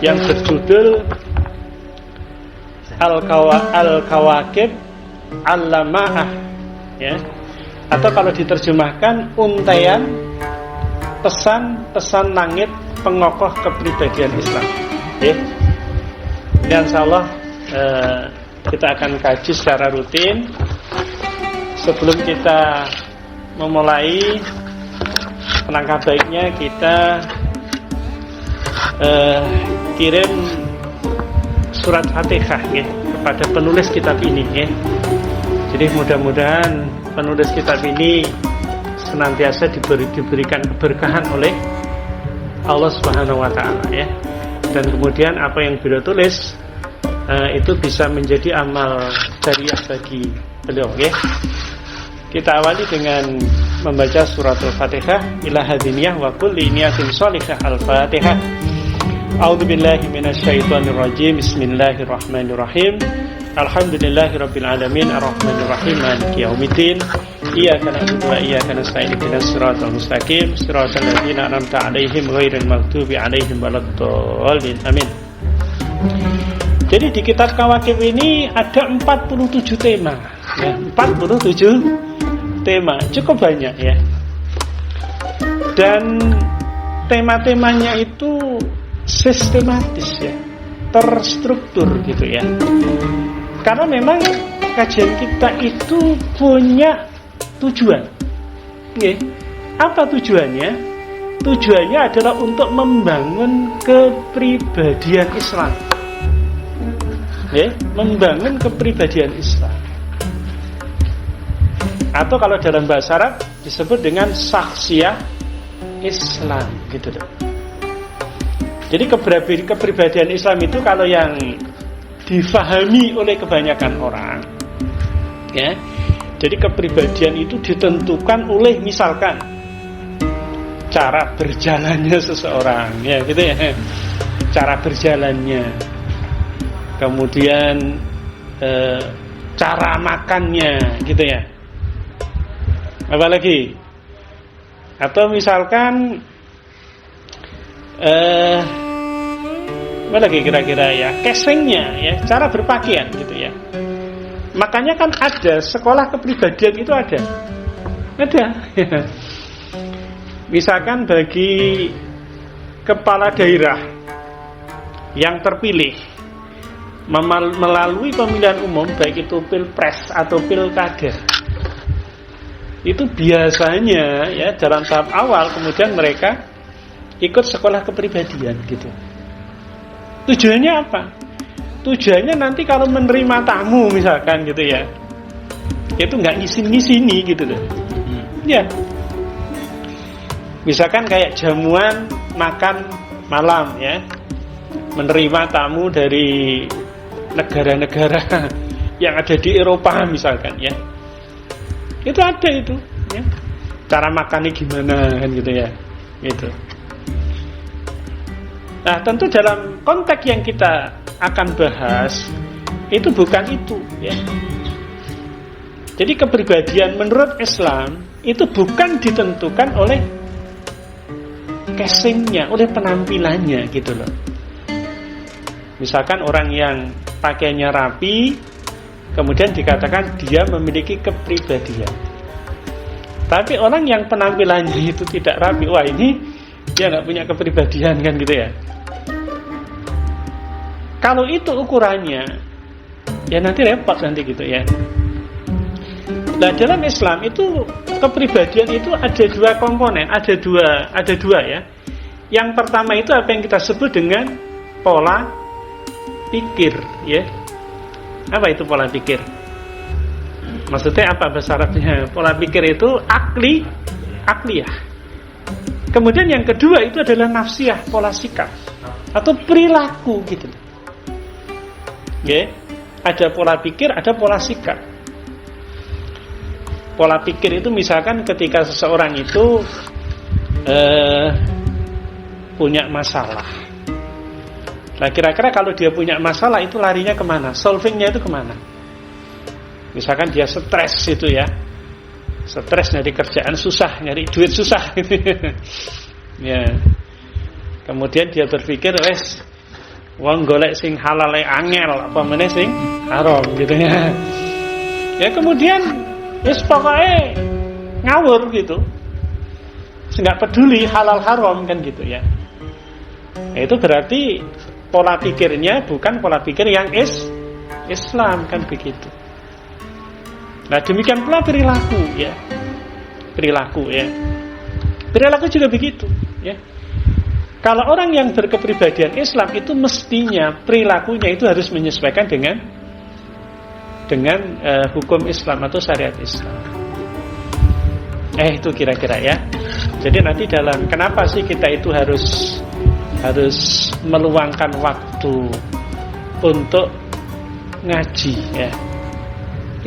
yang berjudul Al-Kawakib Al-Lama'ah, ya. Atau kalau diterjemahkan untaian pesan-pesan langit pengokoh kepribadian Islam. Ya. Dan insyaallah kita akan kaji secara rutin. Sebelum kita memulai, alangkah baiknya kita kirim surat Fatihah ya, kepada penulis kitab ini ya. Jadi mudah-mudahan penulis kitab ini senantiasa diberikan keberkahan oleh Allah Subhanahu wa taala ya. Dan kemudian apa yang beliau tulis itu bisa menjadi amal jariah bagi beliau ya. Kita awali dengan membaca surat Al-Fatihah. Ila hadiniyah wa kulli niyatin sholihah. Al-Fatihah. A'udzu billahi minasyaitonir rajim. Bismillahirrahmanirrahim. Alhamdulillahirabbil alamin arrahmanir rahim maliki yaumiddin. Iyyaka na'budu wa iyyaka nasta'in ihdinas siratal mustaqim siratal ladzina an'amta 'alaihim ghairil maghdubi 'alaihim waladdallin. Amin. Jadi di kitab Kawakib ini ada 47 tema ya, 47 tema, cukup banyak ya. Dan tema-temanya itu sistematis ya, terstruktur gitu ya. Karena memang kajian kita itu punya tujuan. Oke. Apa tujuannya? Tujuannya adalah untuk membangun kepribadian Islam. Membangun kepribadian Islam. Atau kalau dalam bahasa Arab disebut dengan saksiyah Islam gitu loh. Jadi kepribadian Islam itu kalau yang difahami oleh kebanyakan orang ya. Jadi kepribadian itu ditentukan oleh misalkan cara berjalannya seseorang ya gitu ya. Cara berjalannya. Kemudian cara makannya gitu ya. Apalagi? Atau misalkan apa lagi kira-kira ya, casingnya ya, cara berpakaian gitu ya. Makanya kan ada sekolah kepribadian itu ada. Misalkan bagi kepala daerah yang terpilih melalui pemilihan umum, baik itu pilpres atau pilkada, itu biasanya ya dalam tahap awal kemudian mereka ikut sekolah kepribadian gitu. Tujuannya apa? Tujuannya nanti kalau menerima tamu misalkan gitu ya, itu nggak ngisin-ngisini gitu loh. Ya. Misalkan kayak jamuan makan malam ya, menerima tamu dari negara-negara yang ada di Eropa misalkan ya. Itu ada itu ya. Cara makannya gimana kan gitu ya. Gitu. Nah, tentu dalam konteks yang kita akan bahas itu bukan itu ya. Jadi kepribadian menurut Islam itu bukan ditentukan oleh casingnya, oleh penampilannya gitu loh. Misalkan orang yang pakaiannya rapi, kemudian dikatakan dia memiliki kepribadian. Tapi orang yang penampilannya itu tidak rapi, wah ini dia nggak punya kepribadian kan gitu ya. Kalau itu ukurannya, ya nanti repot nanti gitu ya. Nah dalam Islam itu kepribadian itu ada dua komponen, ada dua ya. Yang pertama itu apa yang kita sebut dengan pola pikir, ya. Apa itu pola pikir? Maksudnya apa bahasa Arabnya? Pola pikir itu akliyah. Kemudian yang kedua itu adalah nafsiyah, pola sikap atau perilaku gitu. Ya, ada pola pikir, ada pola sikap. Pola pikir itu misalkan ketika seseorang itu punya masalah. Nah kira-kira kalau dia punya masalah itu larinya kemana? Solvingnya itu kemana? Misalkan dia stres itu ya, stres nyari kerjaan susah, nyari duit susah gitu. Ya. Kemudian dia berpikir, Wong golek sing halal angel, apa meneh sing haram gitu ya. Ya kemudian wis pokoke ngawur gitu. Enggak peduli halal haram kan gitu ya. Nah, itu berarti pola pikirnya bukan pola pikir yang Islam kan begitu. Nah, demikian pula perilaku ya. Perilaku juga begitu ya. Kalau orang yang berkepribadian Islam itu mestinya perilakunya itu harus menyesuaikan dengan hukum Islam atau syariat Islam. Itu kira-kira ya. Jadi nanti dalam kenapa sih kita itu harus meluangkan waktu untuk ngaji ya.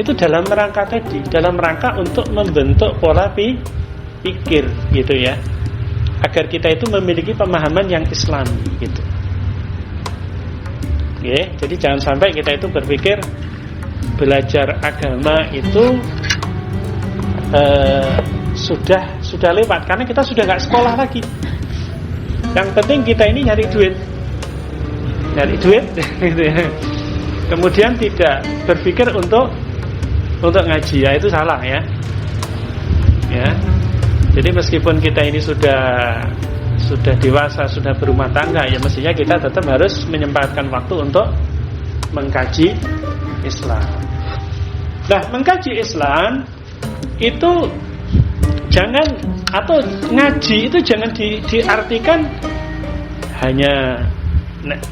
Itu dalam rangka untuk membentuk pola pikir gitu ya. Agar kita itu memiliki pemahaman yang Islami gitu. Oke, jadi jangan sampai kita itu berpikir belajar agama itu sudah lewat karena kita sudah nggak sekolah lagi. Yang penting kita ini nyari duit gitu ya. Kemudian tidak berpikir untuk ngaji, ya itu salah ya. Ya. Jadi meskipun kita ini sudah dewasa, sudah berumah tangga, ya mestinya kita tetap harus menyempatkan waktu untuk mengkaji Islam. Nah, mengkaji Islam itu jangan, atau ngaji itu jangan diartikan hanya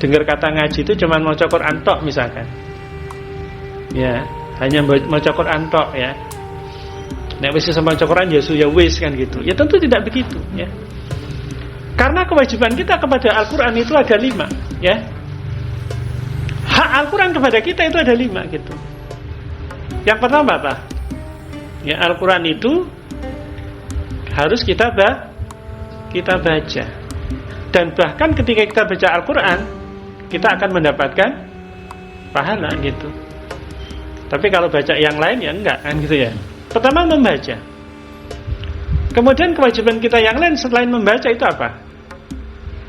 dengar kata ngaji itu cuma mau Quran tok misalkan. Ya, hanya mau Quran tok ya. Nek wis sama Quran ya wis kan gitu. Ya tentu tidak begitu ya. Karena kewajiban kita kepada Al-Qur'an itu ada 5 ya. Hak Al-Qur'an kepada kita itu ada 5 gitu. Yang pertama apa? Ya, Al-Qur'an itu harus kita baca. Dan bahkan ketika kita baca Al-Qur'an, kita akan mendapatkan pahala gitu. Tapi kalau baca yang lain ya enggak kan gitu ya. Pertama membaca. Kemudian kewajiban kita yang lain selain membaca itu apa?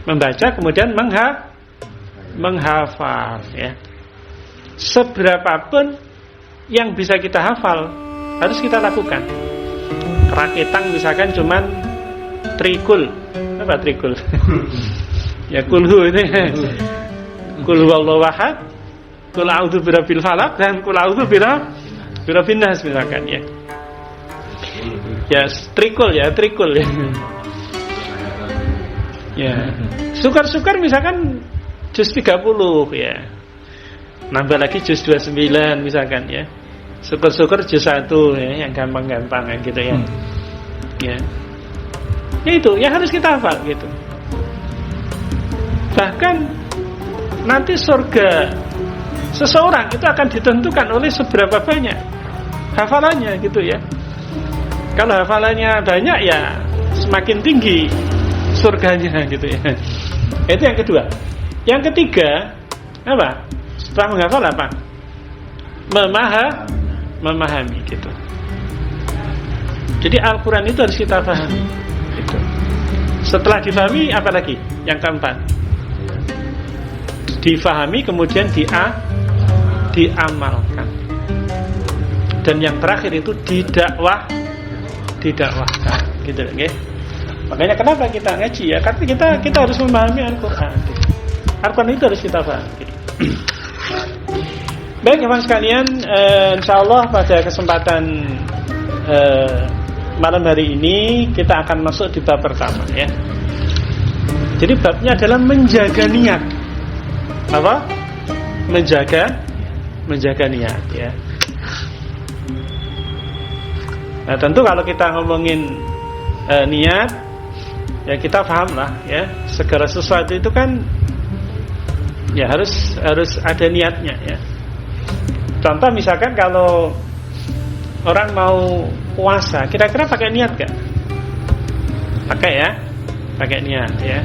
Membaca kemudian menghafal ya. Seberapapun yang bisa kita hafal harus kita lakukan. Rakitang misalkan cuman trikul. Apa trikul? Ya kulhu ini. Kul huwallahu ahad, kul a'udzu birabbil falaq dan kul a'udzu birabbin nas misalkan ya. Ya, trikul ya. Ya. Sukar-sukar misalkan juz 30 ya. Nambah lagi juz 29 misalkan ya. Syukur-syukur juz 1 ya, yang gampang-gampang gitu ya. Ya. Ya itu, yang harus kita hafal gitu. Bahkan nanti surga seseorang itu akan ditentukan oleh seberapa banyak hafalannya gitu ya. Kalau hafalannya banyak ya semakin tinggi surganya gitu ya. Itu yang kedua. Yang ketiga apa? Setelah menghafal apa? Memahami gitu. Jadi Al-Quran itu harus kita pahami gitu. Setelah difahami apa lagi? Yang keempat, difahami kemudian diamalkan. Dan yang terakhir itu didakwahkan gitu nggih. Makanya kenapa kita ngaji ya? Karena kita harus memahami Al-Qur'an. Al-Qur'an itu harus kita pahami. Baik teman sekalian, insyaallah pada kesempatan malam hari ini kita akan masuk di bab pertama ya. Jadi babnya adalah menjaga niat. Apa? Menjaga niat ya. Nah tentu kalau kita ngomongin niat, ya kita paham lah ya, segala sesuatu itu kan ya harus ada niatnya ya. Contoh misalkan kalau orang mau puasa, kira-kira pakai niat gak? Pakai niat ya.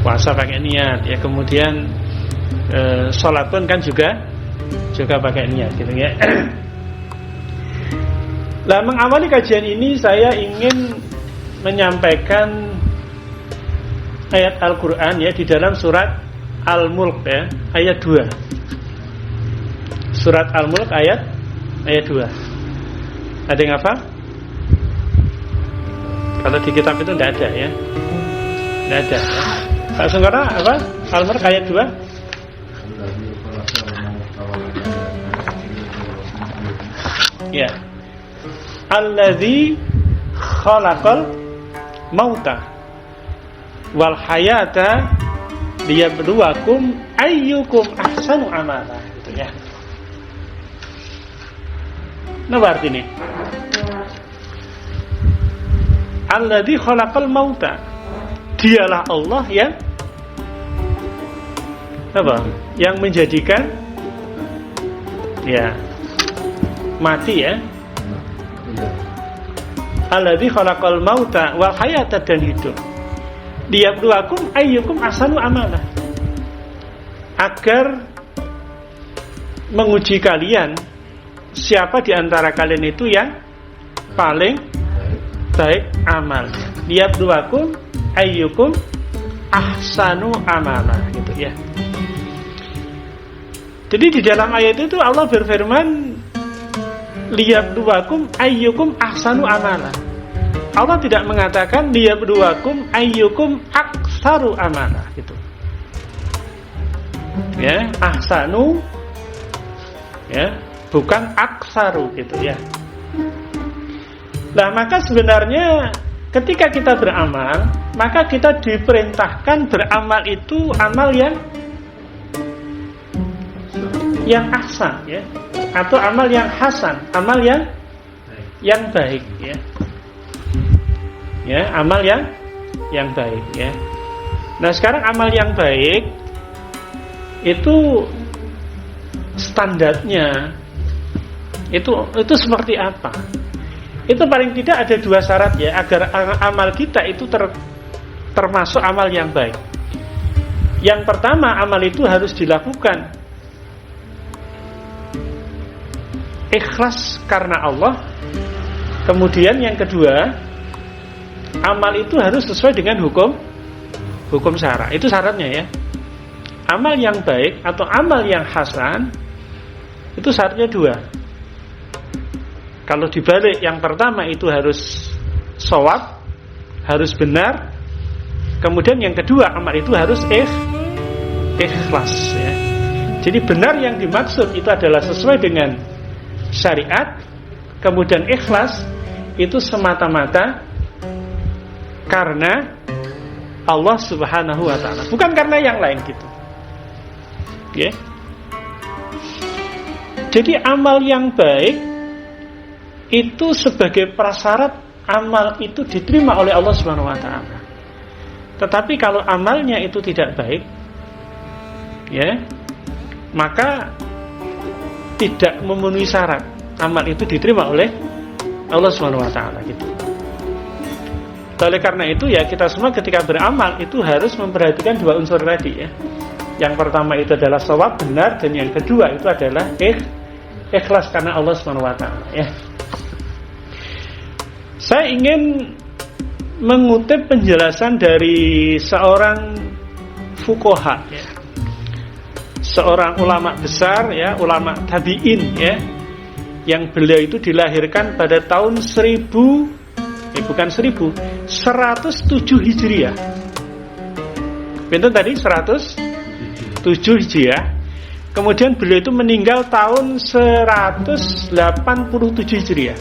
Puasa pakai niat ya, kemudian sholat pun kan juga pakai niat gitu ya. Nah, mengawali kajian ini saya ingin menyampaikan ayat Al-Quran ya di dalam surat Al-Mulk ya, ayat 2. Surat Al-Mulk ayat 2. Ada yang hafal? Kalau di kitab itu tidak ada ya. Tidak ada ya. Langsung karena apa? Al-Mulk ayat 2. Ya. Alladzi khalaqal mauta wal hayata liyabluwakum ayyukum ahsanu amala, gitu ya. Nah, artinya alladzi khalaqal mauta, dialah Allah yang apa? Yang menjadikan ya mati ya. Alladzi khalaqal mauta wal hayata, dan hidup. Liyabluwakum ayyukum ahsanu amalah, agar menguji kalian siapa di antara kalian itu yang paling baik amalnya. Liyabluwakum ayyukum ahsanu amalah, gitu ya. Jadi di dalam ayat itu Allah berfirman liyabluwakum ayyukum ahsanu amala. Allah tidak mengatakan liyabluwakum ayyukum aktsaru amala, gitu. Ya, ahsanu ya, bukan aktsaru, gitu ya. Nah, maka sebenarnya ketika kita beramal, maka kita diperintahkan beramal itu amal yang ahsan ya, atau amal yang hasan, amal yang baik ya. Ya, amal yang baik ya. Nah, sekarang amal yang baik itu standarnya itu seperti apa? Itu paling tidak ada 2 syarat ya, agar amal kita itu termasuk amal yang baik. Yang pertama, amal itu harus dilakukan ikhlas karena Allah. Kemudian yang kedua, amal itu harus sesuai dengan hukum syara. Itu syaratnya ya. Amal yang baik atau amal yang hasan itu syaratnya 2. Kalau dibalik, yang pertama itu harus shawab, harus benar. Kemudian yang kedua, amal itu harus ikhlas ya. Jadi benar yang dimaksud itu adalah sesuai dengan syariat. Kemudian ikhlas itu semata-mata karena Allah Subhanahu wa ta'ala, bukan karena yang lain, gitu. Ya. Jadi amal yang baik itu sebagai prasyarat amal itu diterima oleh Allah Subhanahu wa ta'ala. Tetapi kalau amalnya itu tidak baik ya, maka tidak memenuhi syarat amal itu diterima oleh Allah Subhanahu wa ta'ala, gitu. Oleh karena itu ya, kita semua ketika beramal itu harus memperhatikan 2 unsur tadi ya. Yang pertama itu adalah shawab, benar, dan yang kedua itu adalah ikhlas karena Allah Subhanahu wa ta'ala ya. Saya ingin mengutip penjelasan dari seorang fuqaha ya. Seorang ulama besar ya, ulama tabi'in ya, yang beliau itu dilahirkan pada tahun 107 Hijriah. Pinten tadi? 107 Hijriah. Kemudian beliau itu meninggal tahun 187 Hijriah.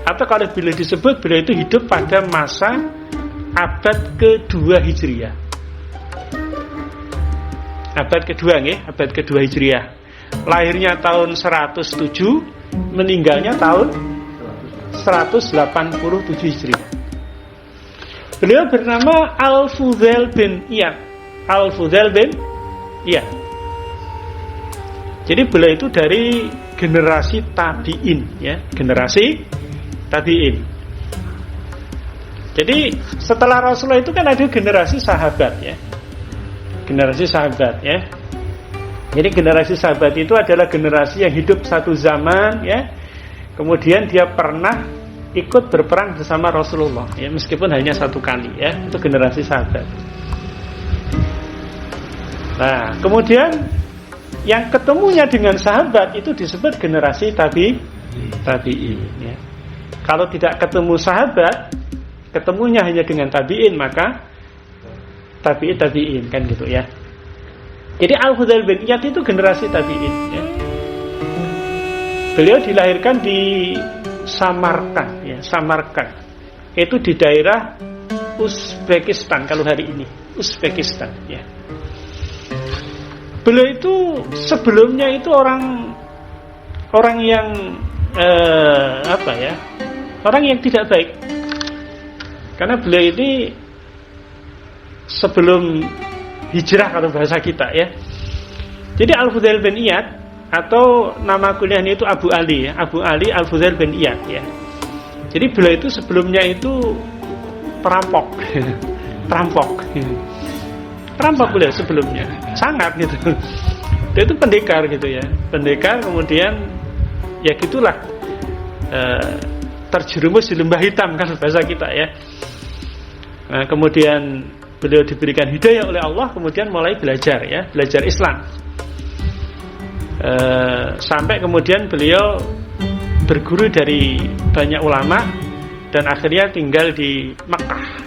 Atau kalau beliau disebut, beliau itu hidup pada masa abad kedua Hijriah. Abad kedua nggih, abad kedua Hijriah. Lahirnya tahun 107, meninggalnya tahun 187 Hijriah. Beliau bernama Al-Fudail bin Iyad. Al-Fudail bin Iyad. Jadi beliau itu dari generasi tabi'in ya, generasi tabi'in. Jadi setelah Rasulullah itu kan ada generasi sahabat ya. Generasi sahabat ya. Jadi generasi sahabat itu adalah generasi yang hidup satu zaman ya. Kemudian dia pernah ikut berperang bersama Rasulullah ya, meskipun hanya 1 kali ya. Itu generasi sahabat. Nah, kemudian yang ketemunya dengan sahabat itu disebut generasi tabi'in ya. Kalau tidak ketemu sahabat, ketemunya hanya dengan tabi'in, maka tabi'in kan gitu ya. Jadi Al-Fudail bin Iyad itu generasi tabi'in ya. Beliau dilahirkan di Samarkand ya, Samarkand. Itu di daerah Uzbekistan kalau hari ini, Uzbekistan ya. Beliau itu sebelumnya itu orang yang orang yang tidak baik. Karena beliau ini sebelum hijrah kalau bahasa kita ya. Jadi Al-Fudail bin Iyad atau nama kuliahnya itu Abu Ali ya, Abu Ali Al-Fudail bin Iyad ya. Jadi beliau itu sebelumnya itu perampok. Perampok beliau sebelumnya, sangat gitu. Dia itu pendekar gitu ya, pendekar kemudian ya gitulah terjerumus di lembah hitam kan bahasa kita ya. Nah, kemudian beliau diberikan hidayah oleh Allah, kemudian mulai belajar ya, belajar Islam. Sampai kemudian beliau berguru dari banyak ulama dan akhirnya tinggal di Makkah.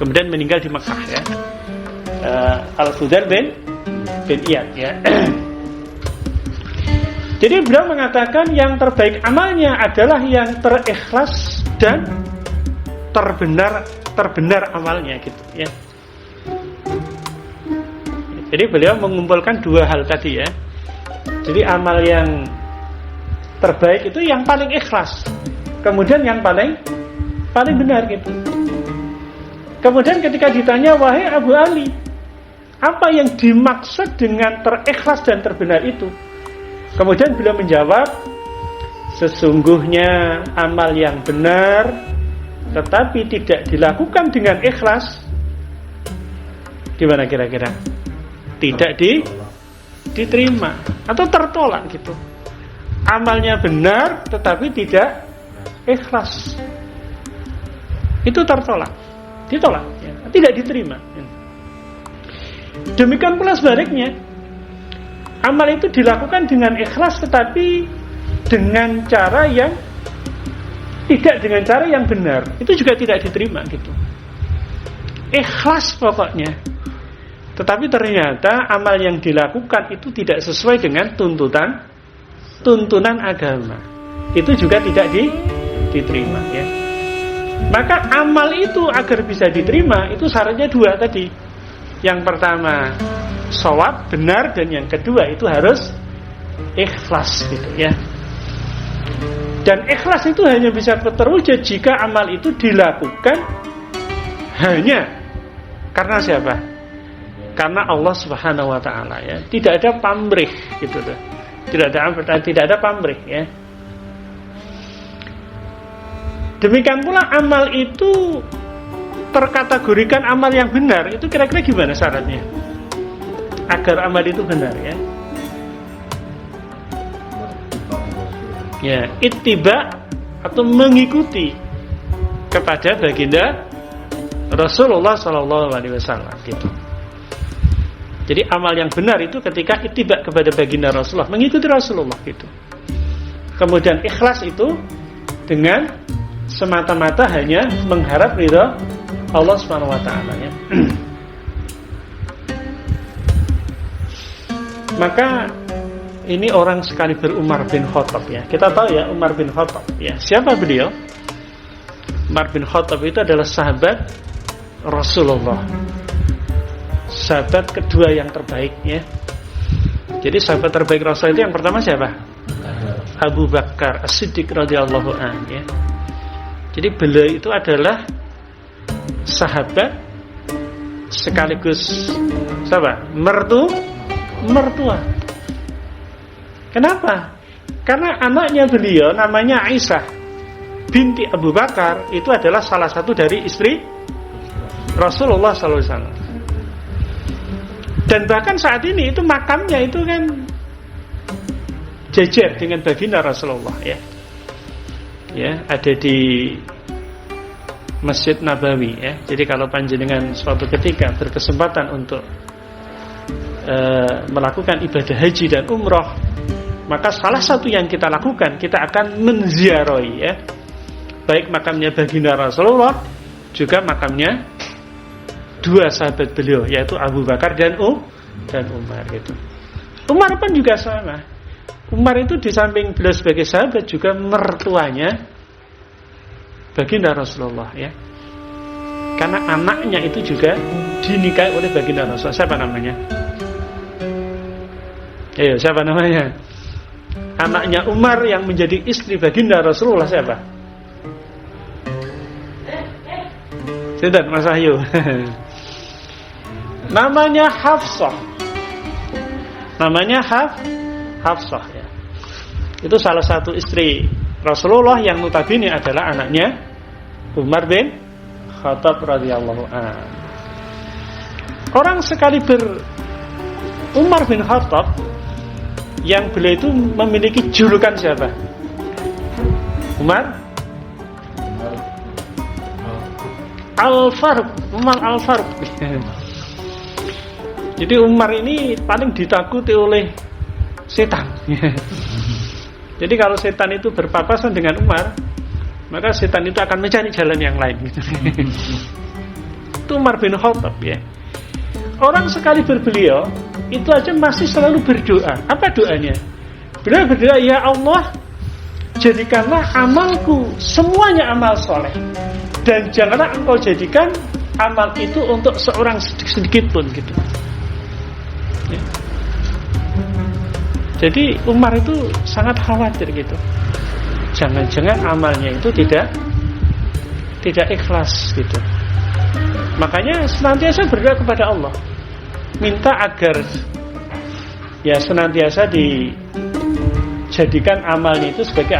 Kemudian meninggal di Makkah ya. Al-Fudail bin Iyad ya. Jadi beliau mengatakan yang terbaik amalnya adalah yang terikhlas dan terbenar amalnya gitu ya. Jadi beliau mengumpulkan dua hal tadi ya. Jadi amal yang terbaik itu yang paling ikhlas. Kemudian yang paling benar gitu. Kemudian ketika ditanya, wahai Abu Ali, apa yang dimaksud dengan terikhlas dan terbenar itu? Kemudian beliau menjawab, sesungguhnya amal yang benar tetapi tidak dilakukan dengan ikhlas, gimana kira-kira? Tidak diterima atau tertolak gitu. Amalnya benar tetapi tidak ikhlas, itu tertolak, ditolak ya, tidak diterima. Demikian pula sebaliknya, amal itu dilakukan dengan ikhlas tetapi dengan cara yang tidak dengan cara yang benar, itu juga tidak diterima gitu. Ikhlas pokoknya, tetapi ternyata amal yang dilakukan itu tidak sesuai dengan tuntunan agama, itu juga tidak diterima ya. Maka amal itu agar bisa diterima itu syaratnya dua tadi. Yang pertama shawab, benar, dan yang kedua itu harus ikhlas gitu ya. Dan ikhlas itu hanya bisa terwujud jika amal itu dilakukan hanya karena siapa? Karena Allah Subhanahu wa taala ya. Tidak ada pamrih gitu tuh. Tidak ada pamrih ya. Demikian pula amal itu terkategorikan amal yang benar, itu kira-kira gimana syaratnya agar amal itu benar ya? Ya, ittiba atau mengikuti kepada baginda Rasulullah SAW gitu. Jadi amal yang benar itu ketika ittiba kepada baginda Rasulullah, mengikuti Rasulullah gitu. Kemudian ikhlas itu dengan semata-mata hanya mengharap ridha Allah Subhanahu wa taala ya. Maka ini orang sekali Umar bin Khattab ya. Kita tahu ya Umar bin Khattab ya. Siapa beliau? Umar bin Khattab itu adalah sahabat Rasulullah. Sahabat kedua yang terbaik ya. Jadi sahabat terbaik Rasul itu yang pertama siapa? Abu Bakar As-Siddiq radhiyallahu anhu ya. Jadi beliau itu adalah sahabat sekaligus siapa? Mertua. Kenapa? Karena anaknya beliau namanya Aisyah binti Abu Bakar itu adalah salah satu dari istri Rasulullah SAW. Dan bahkan saat ini itu makamnya itu kan jejer dengan baginda Rasulullah ya. Ya, ada di Masjid Nabawi ya. Jadi kalau panjenengan suatu ketika berkesempatan untuk melakukan ibadah haji dan umroh, maka salah satu yang kita lakukan, kita akan menziarahi ya, baik makamnya baginda Rasulullah, juga makamnya dua sahabat beliau, yaitu Abu Bakar dan Umar gitu. Umar pun juga sama. Umar itu di samping beliau sebagai sahabat, juga mertuanya baginda Rasulullah ya. Karena anaknya itu juga dinikahi oleh baginda Rasulullah. Siapa namanya? Siapa namanya? Anaknya Umar yang menjadi istri baginda Rasulullah siapa? Sinten Mas Ahyu? Namanya Hafsah. Namanya Hafsah ya. Itu salah satu istri Rasulullah yang notabene adalah anaknya Umar bin Khattab radhiyallahu anhu. Orang sekali Umar bin Khattab yang beliau itu memiliki julukan siapa? Umar Al-Faruq, Umar Al-Faruq. Jadi Umar ini paling ditakuti oleh setan. Jadi kalau setan itu berpapasan dengan Umar, maka setan itu akan mencari jalan yang lain. Itu Umar bin Khattab ya. Orang sekali berbeliau itu aja masih selalu berdoa. Apa doanya? Beliau berdoa, ya Allah, jadikanlah amalku semuanya amal soleh, dan janganlah engkau jadikan amal itu untuk seorang sedikit pun gitu ya. Jadi Umar itu sangat khawatir gitu, jangan-jangan amalnya itu tidak ikhlas gitu. Makanya senantiasa berdoa kepada Allah, minta agar ya senantiasa dijadikan amalnya itu sebagai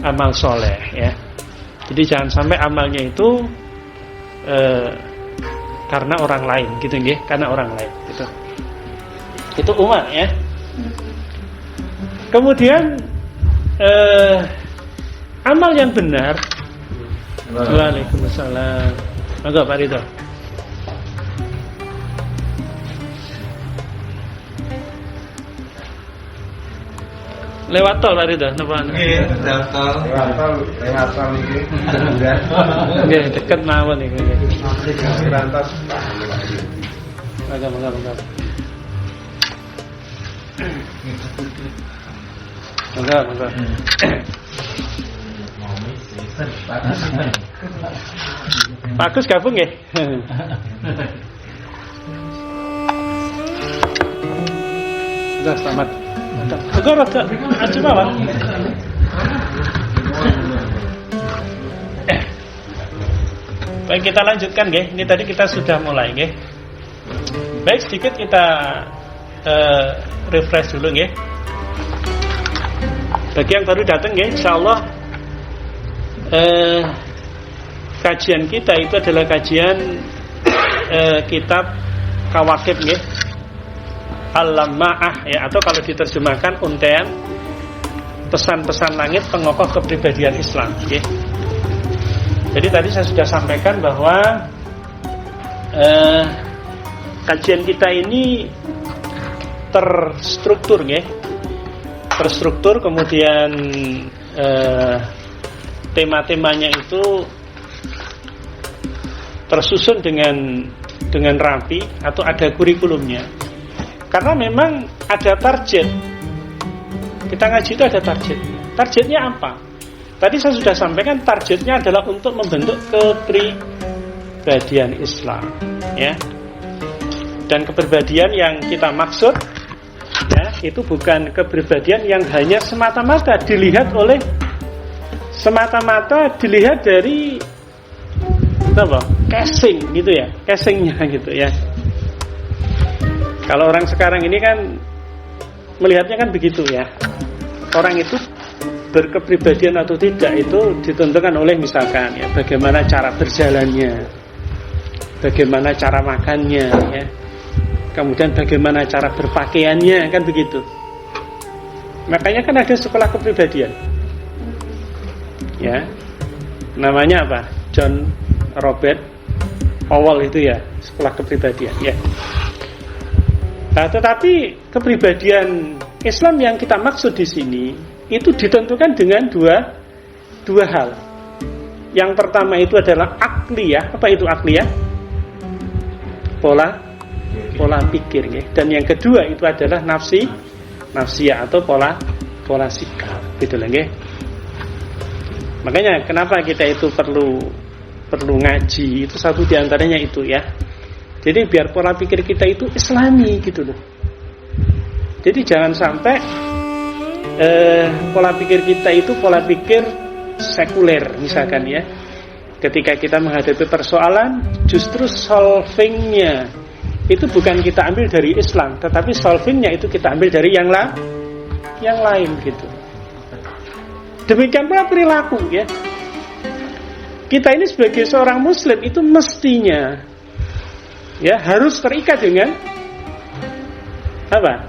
amal soleh ya. Jadi jangan sampai amalnya itu karena orang lain gitu nggih, karena orang lain gitu. Itu Umar ya. Kemudian amal yang benar. Waalaikumsalam. Monggo Pak Ridho. Lewat tol Pak Ridho, napa? Nggih, lewat tol iki. Nggih, dekat mawon iki. Rantas. Monggo. Monggo. Pak Gus gabung nggih. Sudah selamat. Enggak rada aja mawon. Baik, kita lanjutkan nggih. Ini tadi kita sudah mulai nggih. Baik, sedikit kita refresh dulu nggih. Bagi yang baru datang nggih, insyaallah kajian kita itu adalah kajian kitab Kawakib nggih, Al-Lama'ah ya, atau kalau diterjemahkan untaian pesan-pesan langit pengokoh kepribadian Islam nggih. Jadi tadi saya sudah sampaikan bahwa kajian kita ini terstruktur nggih. Terstruktur, kemudian tema-temanya itu tersusun dengan rapi atau ada kurikulumnya. Karena memang ada target. Kita ngaji itu ada target. Targetnya apa? Tadi saya sudah sampaikan targetnya adalah untuk membentuk kepribadian Islam, ya. Dan kepribadian yang kita maksud ya, itu bukan kepribadian yang hanya semata-mata dilihat dari apa? Casing gitu ya, casingnya gitu ya. Kalau orang sekarang ini kan melihatnya kan begitu ya. Orang itu berkepribadian atau tidak itu ditentukan oleh misalkan ya, bagaimana cara berjalannya, bagaimana cara makannya ya, kemudian bagaimana cara berpakaiannya, kan begitu. Makanya kan ada sekolah kepribadian ya, namanya apa? John Robert Powell itu ya, sekolah kepribadian ya. Nah, tetapi kepribadian Islam yang kita maksud di sini itu ditentukan dengan dua hal. Yang pertama itu adalah akliyah. Apa itu akliyah? Pola pikir, ya. Dan yang kedua itu adalah nafsiyah atau pola sikap, gitu lah, ya. Makanya kenapa kita itu perlu ngaji, itu satu diantaranya itu, ya. Jadi biar pola pikir kita itu Islami, gitu loh. Jadi jangan sampai pola pikir kita itu pola pikir sekuler, misalkan, ya. Ketika kita menghadapi persoalan, justru solvingnya itu bukan kita ambil dari Islam, tetapi solvingnya itu kita ambil dari yang lain, gitu. Demikian pula perilaku, ya. Kita ini sebagai seorang Muslim itu mestinya, ya, harus terikat dengan apa?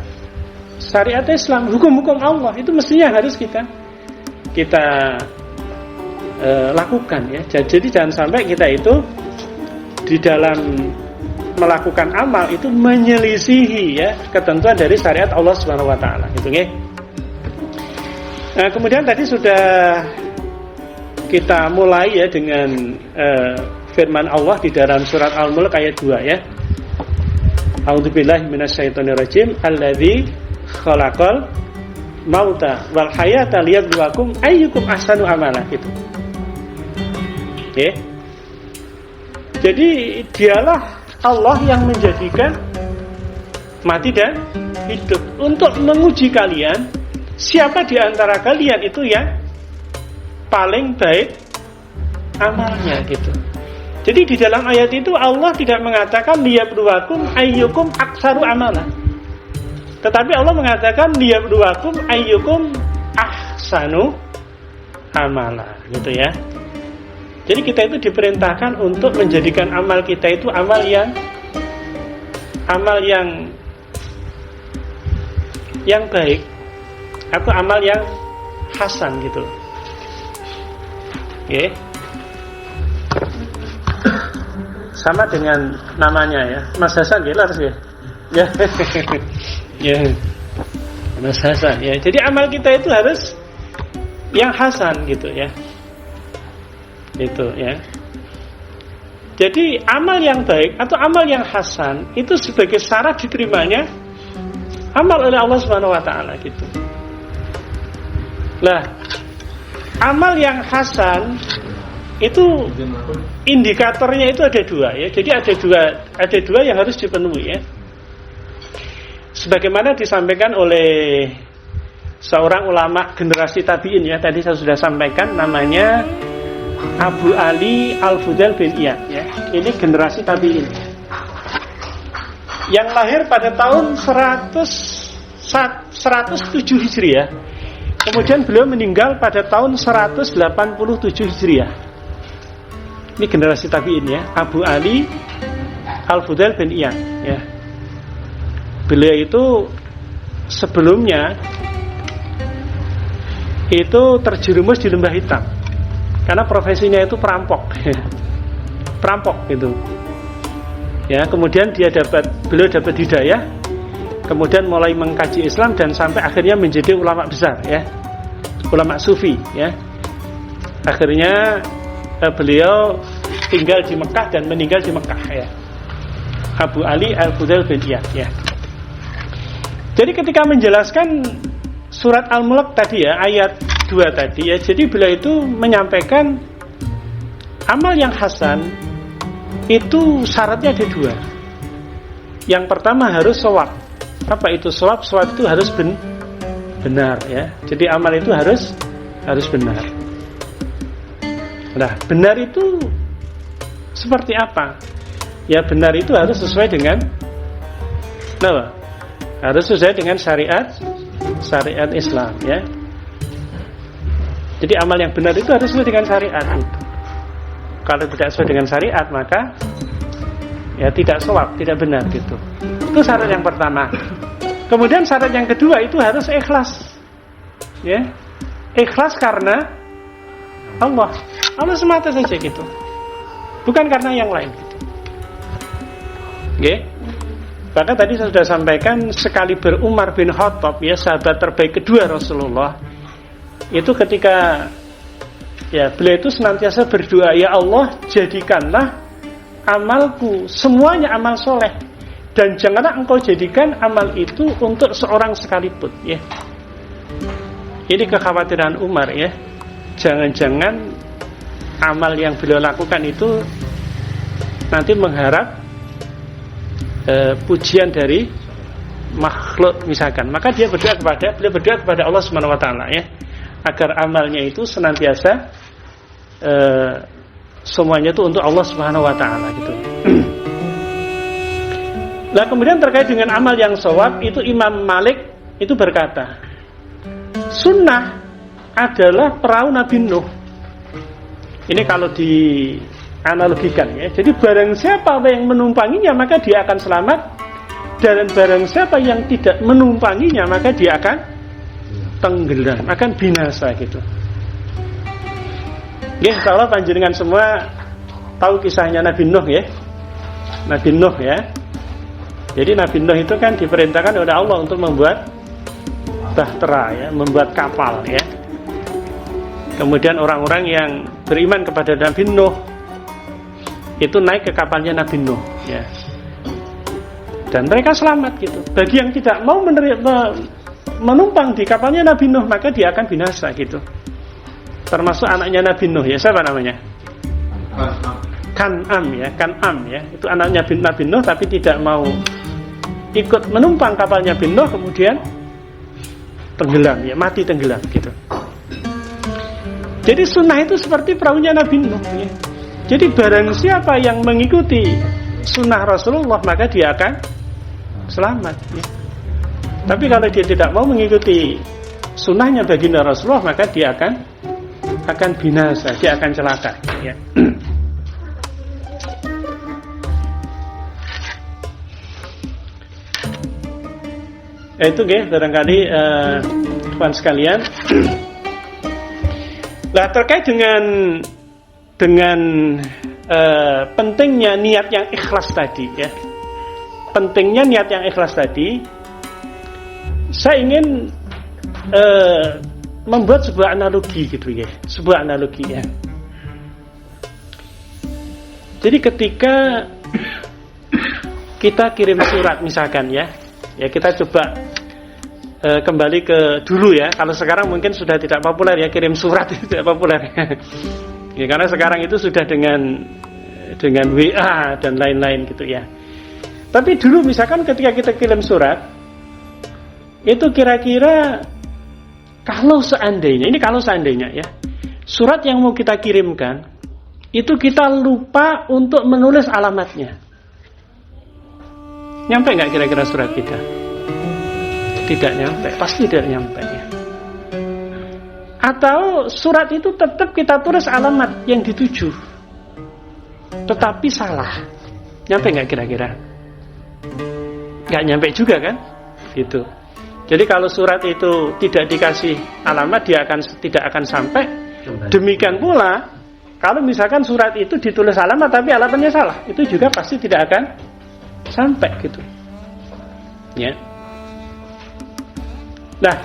Syariat Islam, hukum-hukum Allah itu mestinya harus kita lakukan, ya. Jadi jangan sampai kita itu di dalam melakukan amal itu menyelisihi, ya, ketentuan dari syariat Allah Subhanahu wa taala, gitu, nggih. Nah, kemudian tadi sudah kita mulai, ya, dengan firman Allah di dalam surat Al-Mulk ayat 2, ya. A'udzubillahi minasyaitonirrajim. Alladzi khalaqal mauta wal hayata liyabluwakum ayyukum ahsanu amala, gitu. Oke. Jadi dialah Allah yang menjadikan mati dan hidup untuk menguji kalian, siapa di antara kalian itu yang paling baik amalnya, gitu. Jadi di dalam ayat itu Allah tidak mengatakan liyabluwakum ayyukum aktsaru amala, tetapi Allah mengatakan liyabluwakum ayyukum ahsanu amala, gitu, ya. Jadi kita itu diperintahkan untuk menjadikan amal kita itu amal yang baik atau amal yang hasan, gitu. Oke. Sama dengan namanya, ya, Mas Hasan, ya, harus, ya. Ya. Ya. Mas Hasan, ya. Jadi amal kita itu harus yang hasan, gitu, ya. Itu, ya. Jadi amal yang baik atau amal yang hasan itu sebagai syarat diterimanya amal oleh Allah Subhanahu wa taala, gitu. Lah, amal yang hasan itu indikatornya itu ada dua, ya. Jadi ada dua yang harus dipenuhi, ya. Sebagaimana disampaikan oleh seorang ulama generasi tabi'in, ya. Tadi saya sudah sampaikan namanya Abu Ali Al-Fudail bin Iyad, ya. Ini generasi tabi'in yang lahir pada tahun 107 Hijriah. Kemudian beliau meninggal pada tahun 187 Hijriah. Ini generasi tabi'in, ya. Abu Ali Al-Fudail bin Iyad, ya. Beliau itu sebelumnya itu terjerumus di lembah hitam karena profesinya itu perampok, gitu. Ya, kemudian beliau dapat hidayah, kemudian mulai mengkaji Islam dan sampai akhirnya menjadi ulama besar, ya, ulama sufi, ya. Akhirnya beliau tinggal di Mekah dan meninggal di Mekah, ya. Abu Ali Al-Fudail bin Iyad, ya. Jadi ketika menjelaskan surat Al-Mulk tadi, ya, ayat 2 tadi, ya, jadi beliau itu menyampaikan amal yang hasan itu syaratnya ada dua. Yang pertama harus shawab. Apa itu shawab? Shawab itu harus benar, ya. Jadi amal itu harus benar. Nah, benar itu seperti apa? Ya, benar itu harus sesuai dengan harus sesuai dengan syariat Islam, ya. Jadi amal yang benar itu harus sesuai dengan syariat itu. Kalau tidak sesuai dengan syariat, maka ya tidak shawab, tidak benar, gitu. Itu syarat yang pertama. Kemudian syarat yang kedua itu harus ikhlas, ya. Ikhlas karena Allah semata saja, gitu. Bukan karena yang lain, gitu. Oke. Bahkan tadi saya sudah sampaikan, sekali Umar bin Khattab, ya, sahabat terbaik kedua Rasulullah, itu ketika ya beliau itu senantiasa berdoa, ya Allah, jadikanlah amalku semuanya amal soleh, dan janganlah engkau jadikan amal itu untuk seorang sekalipun, ya. Ini kekhawatiran Umar, ya. Jangan-jangan amal yang beliau lakukan itu nanti mengharap pujian dari makhluk misalkan. Maka beliau berdoa kepada Allah Subhanahu wa taala, ya, agar amalnya itu senantiasa semuanya itu untuk Allah Subhanahu wa taala gitu. Nah, kemudian terkait dengan amal yang shawab, itu Imam Malik itu berkata, sunnah adalah perahu Nabi Nuh. Ini kalau dianalogikan, ya. Jadi barang siapa yang menumpanginya maka dia akan selamat, dan barang siapa yang tidak menumpanginya maka dia akan tenggelam, akan binasa gitu. Ya, insyaallah panjenengan semua tahu kisahnya Nabi Nuh, ya. Nabi Nuh, ya. Jadi Nabi Nuh itu kan diperintahkan oleh Allah untuk membuat bahtera, ya, membuat kapal, ya. Kemudian orang-orang yang beriman kepada Nabi Nuh itu naik ke kapalnya Nabi Nuh, ya. Dan mereka selamat gitu. Bagi yang tidak mau menumpang di kapalnya Nabi Nuh, maka dia akan binasa gitu. Termasuk anaknya Nabi Nuh, ya, siapa namanya? Kan'am, ya, Kan'am, ya. Itu anaknya Nabi Nuh tapi tidak mau ikut menumpang kapalnya Nabi Nuh, kemudian tenggelam, ya, mati tenggelam gitu. Jadi sunnah itu seperti perahunya Nabi Nuh, ya. Jadi barang siapa yang mengikuti sunnah Rasulullah maka dia akan selamat, ya. Tapi kalau dia tidak mau mengikuti sunnahnya baginda Rasulullah maka dia akan binasa, dia akan celaka, ya. Itu ya, barangkali teman sekalian. Nah, terkait dengan pentingnya niat yang ikhlas tadi, ya. Pentingnya niat yang ikhlas tadi, saya ingin membuat sebuah analogi gitu, ya. Sebuah analogi, ya. Jadi ketika kita kirim surat misalkan, ya kita coba kembali ke dulu, ya. Kalau sekarang mungkin sudah tidak populer, ya, kirim surat itu tidak populer. Ya, karena sekarang itu sudah dengan WA dan lain-lain gitu, ya. Tapi dulu misalkan ketika kita kirim surat, itu kira-kira kalau seandainya, ya, surat yang mau kita kirimkan itu kita lupa untuk menulis alamatnya, nyampe nggak kira-kira surat kita? Tidak nyampe, pasti tidak nyampe, ya. Atau surat itu tetap kita tulis alamat yang dituju, tetapi salah, nyampe nggak kira-kira? Nggak nyampe juga kan? Gitu. Jadi kalau surat itu tidak dikasih alamat, dia tidak akan sampai. Demikian pula kalau misalkan surat itu ditulis alamat tapi alamatnya salah, itu juga pasti tidak akan sampai gitu, ya. Nah,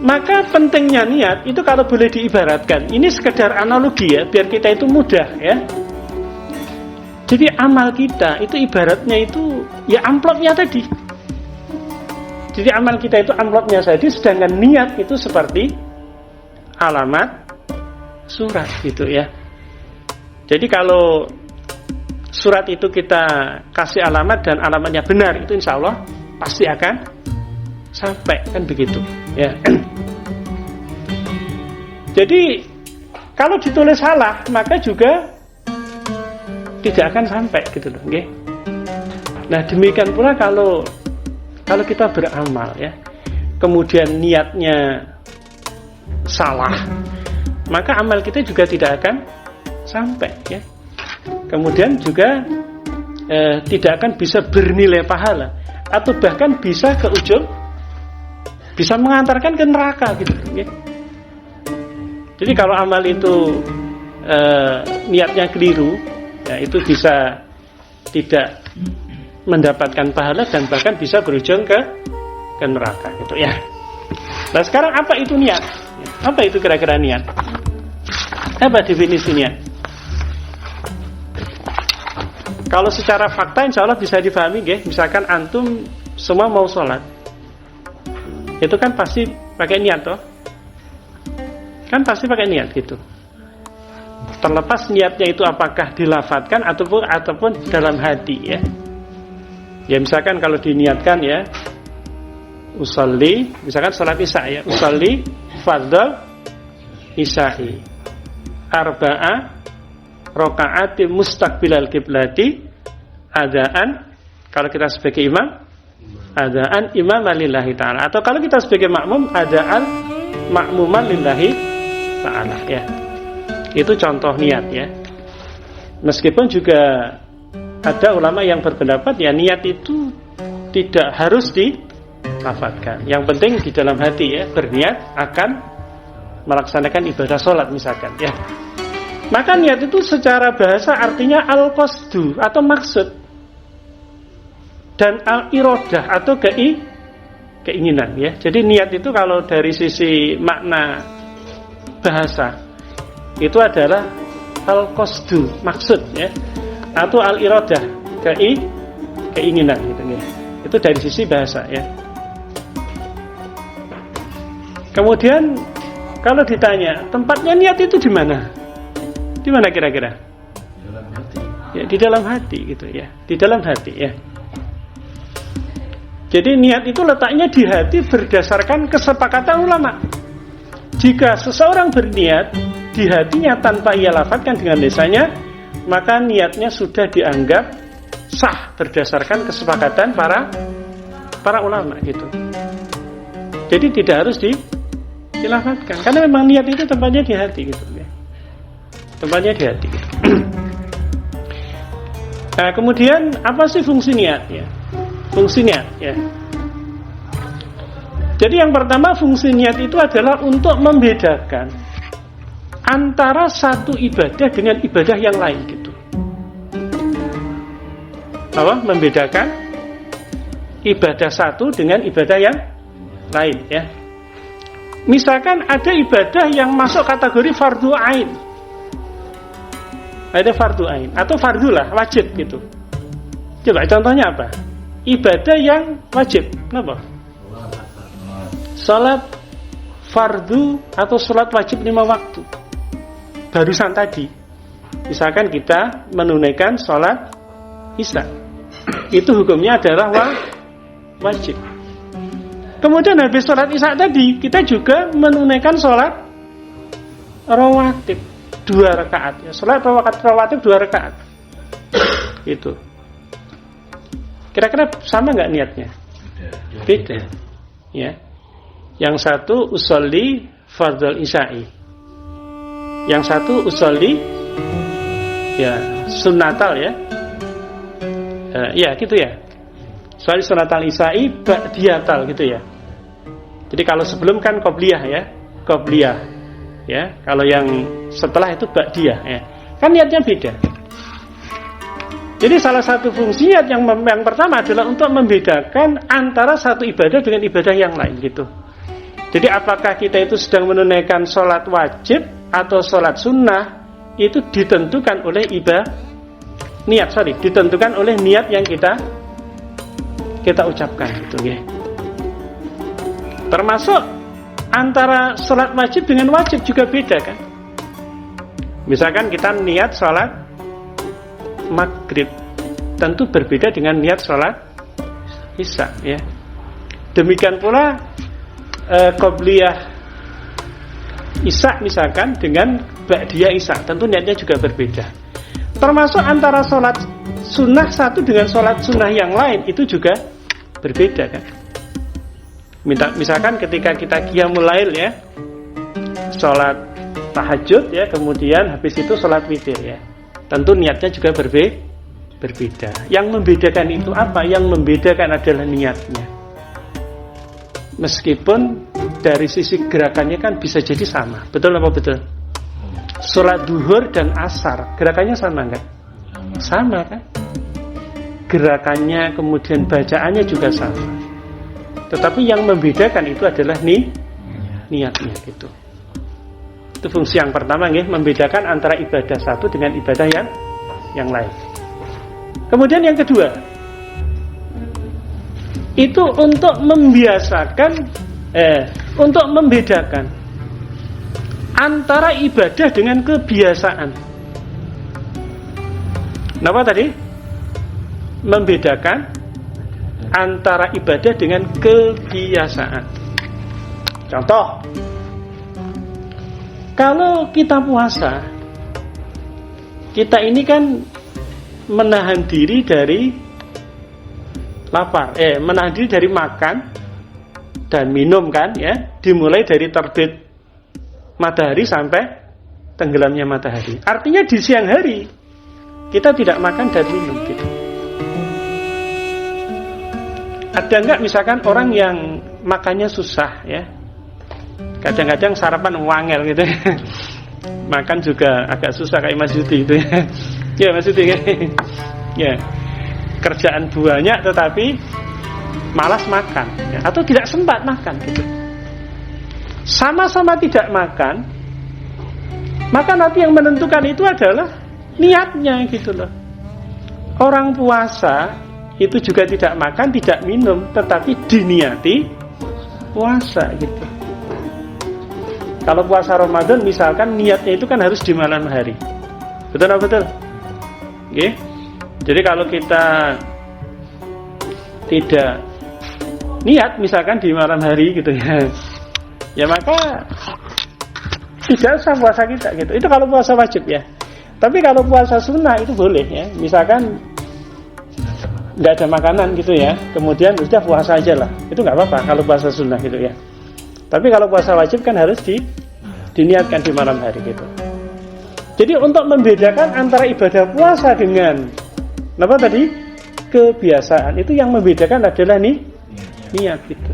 maka pentingnya niat itu kalau boleh diibaratkan, ini sekedar analogi, ya, biar kita itu mudah, ya. Jadi amal kita itu ibaratnya itu ya amplopnya tadi. Jadi amal kita itu amplopnya tadi, sedangkan niat itu seperti alamat surat gitu, ya. Jadi kalau surat itu kita kasih alamat dan alamatnya benar, itu insya Allah pasti akan sampai, kan begitu, ya. Jadi kalau ditulis salah maka juga tidak akan sampai gitu loh, okay? Nah, demikian pula kalau kita beramal, ya, kemudian niatnya salah, maka amal kita juga tidak akan sampai, ya. Kemudian juga tidak akan bisa bernilai pahala, atau bahkan bisa ke ujung, bisa mengantarkan ke neraka gitu, ya. Jadi kalau amal itu niatnya keliru, ya, itu bisa tidak mendapatkan pahala dan bahkan bisa berujung ke neraka gitu ya. Nah sekarang apa itu niat? Apa itu kira-kira niat? Apa definisi niat? Kalau secara fakta insya Allah bisa difahami ya. Misalkan antum semua mau sholat, itu kan pasti pakai niat toh? Kan pasti pakai niat gitu. Terlepas niatnya itu apakah dilafadzkan ataupun dalam hati ya. Ya misalkan kalau diniatkan ya, usolli, misalkan sholat isya ya, usolli fardhu isya'i arba'a rakaati mustaqbilal qiblati adaan, kalau kita sebagai imam adaan imam lillahi ta'ala, atau kalau kita sebagai makmum adaan makmuman lillahi ta'ala ya. Itu contoh niat ya. Meskipun juga ada ulama yang berpendapat ya niat itu tidak harus dilafadzkan. Yang penting di dalam hati ya, berniat akan melaksanakan ibadah sholat misalkan ya. Maka niat itu secara bahasa artinya al-qasdu atau maksud, dan al-iradah atau keinginan ya. Jadi niat itu kalau dari sisi makna bahasa itu adalah al-qasdu, maksud ya, atau al-iradah, keinginan gitu ya. Itu dari sisi bahasa ya. Kemudian kalau ditanya tempatnya niat itu di mana? Di mana kira-kira? Dalam hati. Ya di dalam hati gitu ya. Di dalam hati ya. Jadi niat itu letaknya di hati berdasarkan kesepakatan ulama. Jika seseorang berniat di hatinya tanpa ia lafadzkan dengan lisannya, maka niatnya sudah dianggap sah berdasarkan kesepakatan para ulama gitu. Jadi tidak harus dilafadzkan, karena memang niat itu tempatnya di hati gitu ya. Tempatnya di hati gitu. Nah, kemudian apa sih fungsi niat ya? Fungsi niat ya. Jadi yang pertama fungsi niat itu adalah untuk membedakan antara satu ibadah dengan ibadah yang lain gitu. Apa? Membedakan ibadah satu dengan ibadah yang lain ya. Misalkan ada ibadah yang masuk kategori fardu ain. Ada fardu ain atau fardu lah, wajib gitu. Coba contohnya apa? Ibadah yang wajib. Kenapa? Salat fardu atau salat wajib 5 waktu. Barusan tadi misalkan kita menunaikan sholat isya, itu hukumnya adalah wajib. Kemudian habis sholat isya tadi kita juga menunaikan sholat rawatib 2 rakaat ya. Sholat rawatib 2 rakaat itu kira-kira sama nggak niatnya? Beda ya. Yang satu usolli fardhul isya'i, yang satu usolli ya sunnatal ya. Ya gitu ya. Soal sunnatal isya'i ba'diyatal gitu ya. Jadi kalau sebelum kan qobliyah ya. Qobliyah ya. Kalau yang setelah itu ba'diyah ya. Kan niatnya beda. Jadi salah satu fungsi niat yang pertama adalah untuk membedakan antara satu ibadah dengan ibadah yang lain gitu. Jadi apakah kita itu sedang menunaikan sholat wajib atau sholat sunnah, itu ditentukan oleh ditentukan oleh niat yang kita ucapkan gitu ya. Termasuk antara sholat wajib dengan wajib juga beda kan. Misalkan kita niat sholat maghrib, tentu berbeda dengan niat sholat isya ya. Demikian pula qobliyah isya misalkan dengan ba'diyah isya, tentu niatnya juga berbeda. Termasuk antara sholat sunnah satu dengan sholat sunnah yang lain itu juga berbeda kan. Misalkan ketika kita qiyamul lail ya, sholat tahajud ya, kemudian habis itu sholat witir ya, tentu niatnya juga berbeda. Yang membedakan itu apa? Yang membedakan adalah niatnya. Meskipun dari sisi gerakannya kan bisa jadi sama. Betul apa betul? Sholat duhur dan asar gerakannya sama enggak? Sama kan? gerakannya, kemudian bacaannya juga sama. Tetapi yang membedakan itu adalah niatnya gitu. Itu fungsi yang pertama nggih, membedakan antara ibadah satu dengan ibadah yang lain. Kemudian yang kedua, itu untuk membiasakan untuk membedakan antara ibadah dengan kebiasaan. Kenapa tadi? Membedakan antara ibadah dengan kebiasaan. Contoh, kalau kita puasa, kita ini kan menahan diri dari lapar, menahan diri dari makan dan minum kan, ya, dimulai dari terbit matahari sampai tenggelamnya matahari. Artinya di siang hari kita tidak makan dan minum gitu. Ada enggak misalkan orang yang makannya susah ya, kadang-kadang sarapan wangel gitu makan juga agak susah kayak Mas Yudi itu ya. Ya Mas Yudi ya, kerjaan banyak tetapi malas makan ya, atau tidak sempat makan gitu. Sama-sama tidak makan, maka nanti yang menentukan itu adalah niatnya gitu loh. Orang puasa itu juga tidak makan, tidak minum, tetapi diniati puasa gitu. Kalau puasa Ramadan misalkan niatnya itu kan harus di malam hari. Betul atau betul? Oke. Jadi kalau kita tidak niat misalkan di malam hari gitu ya, ya maka tidak usah puasa kita gitu. Itu kalau puasa wajib ya. Tapi kalau puasa sunnah itu boleh ya. Misalkan nggak ada makanan gitu ya, kemudian sudah puasa aja lah, itu nggak apa-apa kalau puasa sunnah gitu ya. Tapi kalau puasa wajib kan harus diniatkan di malam hari gitu. Jadi untuk membedakan antara ibadah puasa dengan apa tadi, kebiasaan, itu yang membedakan adalah niat gitu.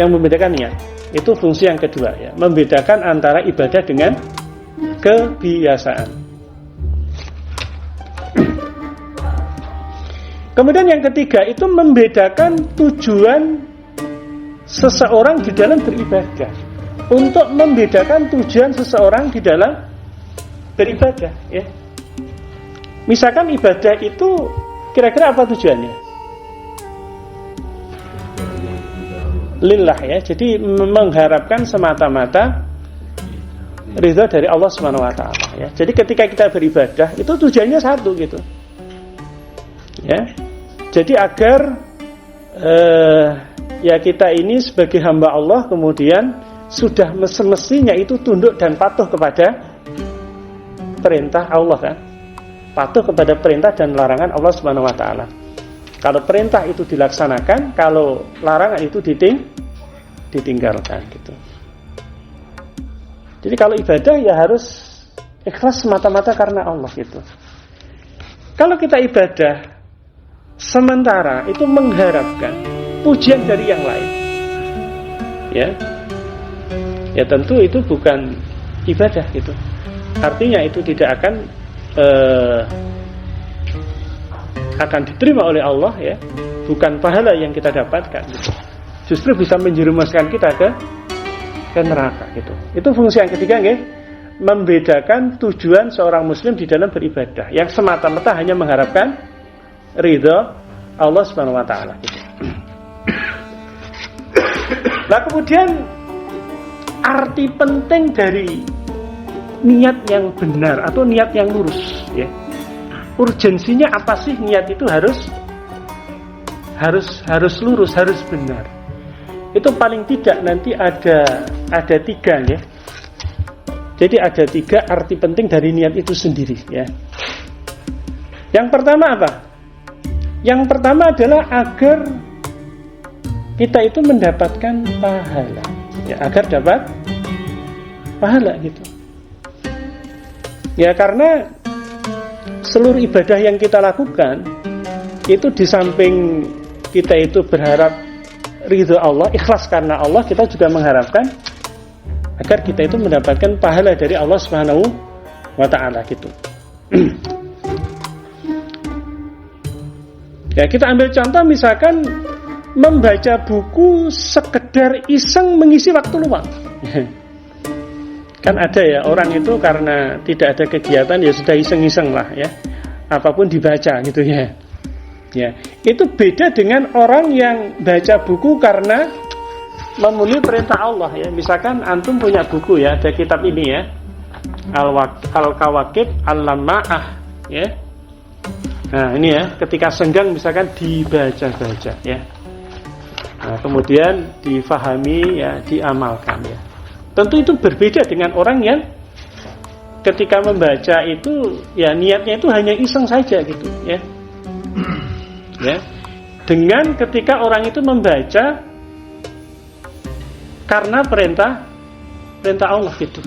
Yang membedakan niat itu fungsi yang kedua ya, membedakan antara ibadah dengan kebiasaan. Kemudian yang ketiga itu membedakan tujuan seseorang di dalam beribadah. Untuk membedakan tujuan seseorang di dalam beribadah ya. Misalkan ibadah itu kira-kira apa tujuannya? Lillah ya. Jadi mengharapkan semata-mata ridha dari Allah Subhanahu wa taala ya. Jadi ketika kita beribadah itu tujuannya satu gitu. Ya. Jadi agar ya kita ini sebagai hamba Allah kemudian sudah semestinya itu tunduk dan patuh kepada perintah Allah kan. Patuh kepada perintah dan larangan Allah Subhanahu wa taala. Kalau perintah itu dilaksanakan, kalau larangan itu ditinggalkan gitu. Jadi kalau ibadah ya harus ikhlas semata-mata karena Allah gitu. Kalau kita ibadah sementara itu mengharapkan pujian dari yang lain, ya tentu itu bukan ibadah gitu. Artinya itu tidak akan diterima oleh Allah ya, bukan pahala yang kita dapatkan gitu. Justru bisa menjerumuskan kita ke neraka gitu. Itu fungsi yang ketiga nggih, membedakan tujuan seorang muslim di dalam beribadah yang semata-mata hanya mengharapkan ridha Allah Subhanahu wa taala gitu. Nah, kemudian arti penting dari niat yang benar atau niat yang lurus ya. Urgensinya apa sih niat itu harus lurus, harus benar. Itu paling tidak nanti ada tiga ya. Jadi ada tiga arti penting dari niat itu sendiri ya. Yang pertama apa? Yang pertama adalah agar kita itu mendapatkan pahala ya, agar dapat pahala gitu. Ya karena seluruh ibadah yang kita lakukan itu di samping kita itu berharap ridho Allah, ikhlas karena Allah, kita juga mengharapkan agar kita itu mendapatkan pahala dari Allah Subhanahu wa taala gitu. Ya, kita ambil contoh misalkan membaca buku sekedar iseng mengisi waktu luang. Kan ada ya orang itu karena tidak ada kegiatan ya sudah iseng-iseng lah ya. Apapun dibaca gitu ya. Ya, itu beda dengan orang yang baca buku karena memenuhi perintah Allah ya. Misalkan antum punya buku ya, ada kitab ini ya. Al-Kawakib Al-Lama'ah ya. Nah, ini ya, ketika senggang misalkan dibaca-baca ya. Nah, kemudian difahami ya, diamalkan ya. Tentu itu berbeda dengan orang yang ketika membaca itu ya niatnya itu hanya iseng saja gitu ya. Ya. Dengan ketika orang itu membaca karena perintah Allah gitu.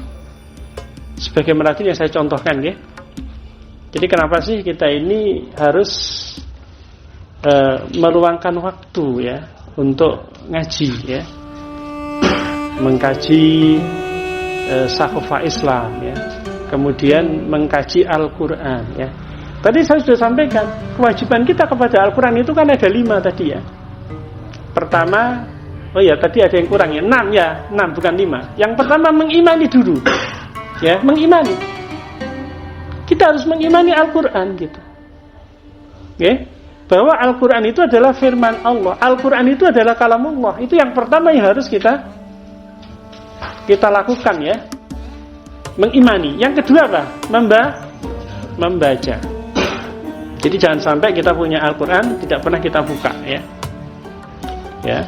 Sebagaimana yang saya contohkan ya. Jadi kenapa sih kita ini harus meluangkan waktu ya untuk ngaji ya, mengkaji sakofa Islam ya, kemudian mengkaji Al-Quran ya. Tadi saya sudah sampaikan kewajiban kita kepada Al-Quran itu kan ada 5 tadi ya. Pertama, oh ya tadi ada yang kurang ya, 6 ya, 6 bukan 5. Yang pertama mengimani dulu ya, mengimani. Kita harus mengimani Al-Quran gitu. Okay? Bahwa Al-Quran itu adalah firman Allah. Al-Quran itu adalah kalamullah. Itu yang pertama yang harus kita lakukan ya. Mengimani. Yang kedua apa? Membaca. Jadi jangan sampai kita punya Al-Quran tidak pernah kita buka ya. Ya.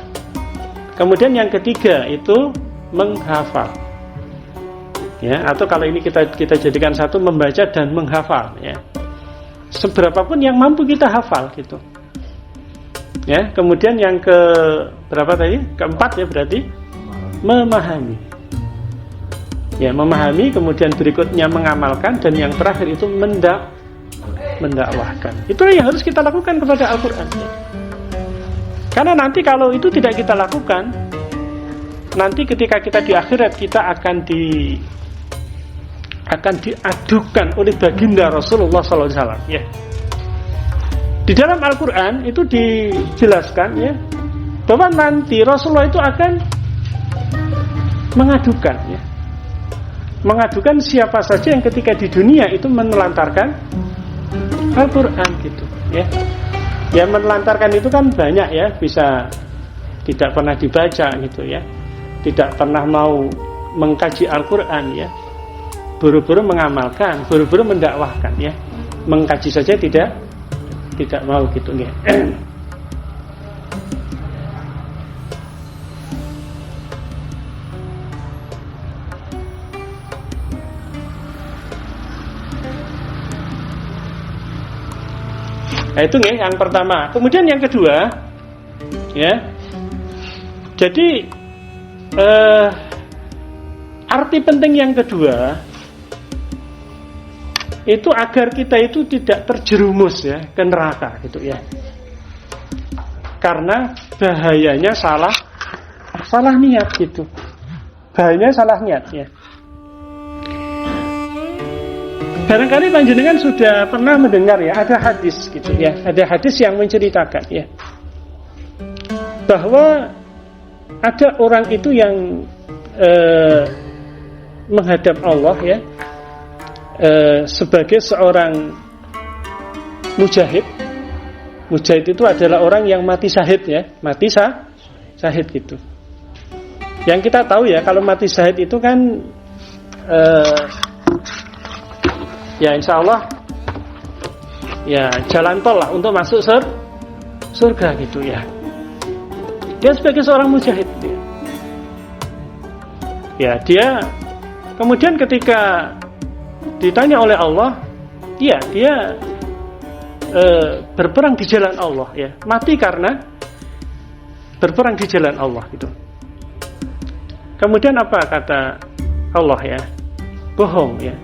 Kemudian yang ketiga itu menghafal. Ya, atau kalau ini kita jadikan satu, membaca dan menghafal ya. Seberapapun yang mampu kita hafal gitu. Ya, kemudian yang ke berapa tadi? Keempat ya berarti memahami. Ya, memahami, kemudian berikutnya mengamalkan, dan yang terakhir itu mendakwahkan. Itulah yang harus kita lakukan kepada Al-Qur'an. Ya. Karena nanti kalau itu tidak kita lakukan, nanti ketika kita di akhirat kita akan diadukan oleh baginda Rasulullah SAW ya. Di dalam Al-Quran itu dijelaskan ya, bahwa nanti Rasulullah itu akan mengadukan siapa saja yang ketika di dunia itu menelantarkan Al-Quran gitu ya. Ya, menelantarkan itu kan banyak ya, bisa tidak pernah dibaca gitu ya, tidak pernah mau mengkaji Al-Quran ya, buru-buru mengamalkan, buru-buru mendakwahkan ya. Mengkaji saja tidak mau gitu ya. Nah, itu ya yang pertama. Kemudian yang kedua ya. Jadi arti penting yang kedua itu agar kita itu tidak terjerumus ya ke neraka gitu ya. Karena bahayanya salah niat gitu. Bahayanya salah niat ya. Barangkali panjenengan sudah pernah mendengar ya, ada hadis gitu ya. Ada hadis yang menceritakan ya, bahwa ada orang itu yang menghadap Allah ya, sebagai seorang mujahid. Mujahid itu adalah orang yang mati syahid ya, mati syahid gitu. Yang kita tahu ya, kalau mati syahid itu kan ya insya Allah ya jalan tol lah untuk masuk surga gitu ya. Dia sebagai seorang mujahid ya, dia kemudian ketika ditanya oleh Allah, dia berperang di jalan Allah ya, mati karena berperang di jalan Allah gitu. Kemudian apa kata Allah ya? Bohong ya,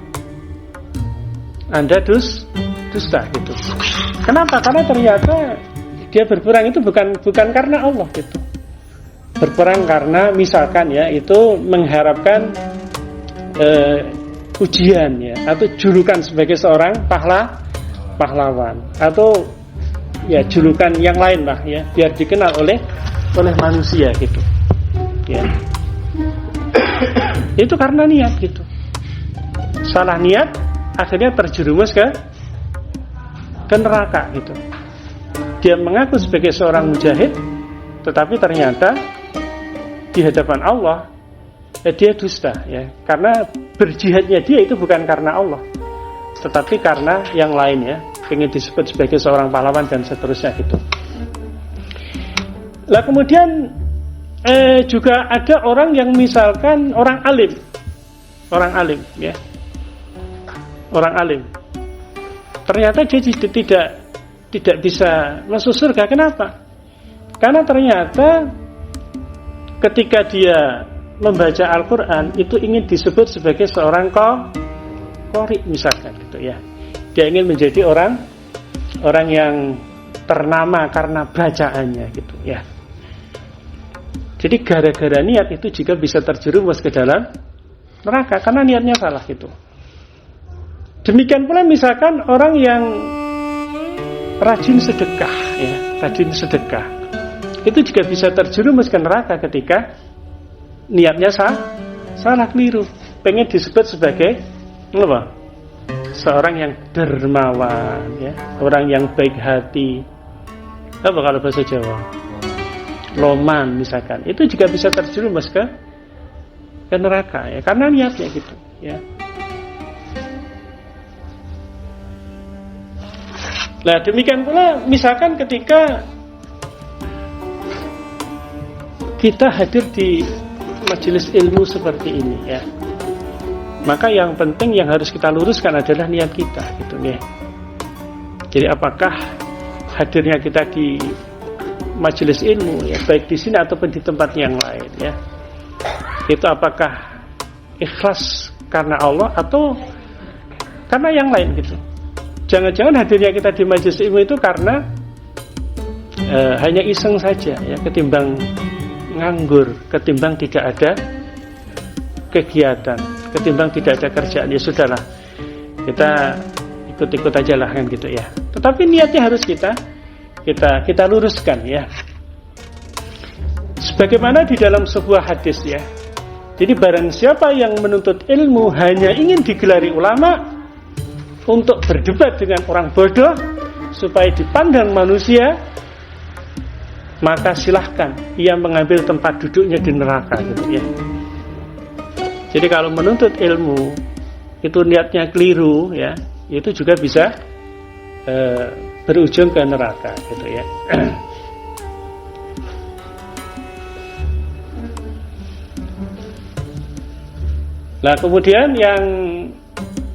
Anda dusta gitu. Kenapa? Karena ternyata dia berperang itu bukan karena Allah gitu. Berperang karena misalkan ya, itu mengharapkan ujian ya, atau julukan sebagai seorang pahlawan, atau ya julukan yang lain lah ya, biar dikenal oleh manusia gitu ya. Itu karena niat gitu, salah niat akhirnya terjerumus ke neraka gitu. Dia mengaku sebagai seorang mujahid, tetapi ternyata di hadapan Allah dia dusta ya, karena berjihadnya dia itu bukan karena Allah, tetapi karena yang lain ya, ingin disebut sebagai seorang pahlawan dan seterusnya gitu. Lah kemudian juga ada orang yang misalkan orang alim ya, orang alim, ternyata dia tidak bisa masuk surga. Kenapa? Karena ternyata ketika dia membaca Al-Quran itu ingin disebut sebagai seorang qori misalkan gitu ya. Dia ingin menjadi orang yang ternama karena bacaannya gitu ya. Jadi gara-gara niat itu juga bisa terjerumus ke dalam neraka karena niatnya salah gitu. Demikian pula misalkan orang yang rajin sedekah ya, rajin sedekah itu juga bisa terjerumus ke neraka ketika niatnya salah keliru, pengen disebut sebagai apa? Seorang yang dermawan ya, orang yang baik hati. Apa kalau bahasa Jawa? Loman misalkan. Itu juga bisa terjerumus ke neraka ya, karena niatnya gitu ya. Nah, demikian pula misalkan ketika kita hadir di majelis ilmu seperti ini ya, maka yang penting yang harus kita luruskan adalah niat kita gitu ya. Jadi apakah hadirnya kita di majelis ilmu ya, baik di sini ataupun di tempat yang lain ya, itu apakah ikhlas karena Allah atau karena yang lain gitu. Jangan-jangan hadirnya kita di majelis ilmu itu karena hanya iseng saja ya, ketimbang nganggur, ketimbang tidak ada kegiatan, ketimbang tidak ada kerjaan, ya sudahlah kita ikut-ikut aja lah kan gitu ya. Tetapi niatnya harus kita luruskan ya. Sebagaimana di dalam sebuah hadis ya. Jadi barang siapa yang menuntut ilmu hanya ingin digelari ulama untuk berdebat dengan orang bodoh supaya dipandang manusia, maka silahkan ia mengambil tempat duduknya di neraka gitu ya. Jadi kalau menuntut ilmu itu niatnya keliru ya, itu juga bisa berujung ke neraka gitu ya. Nah kemudian yang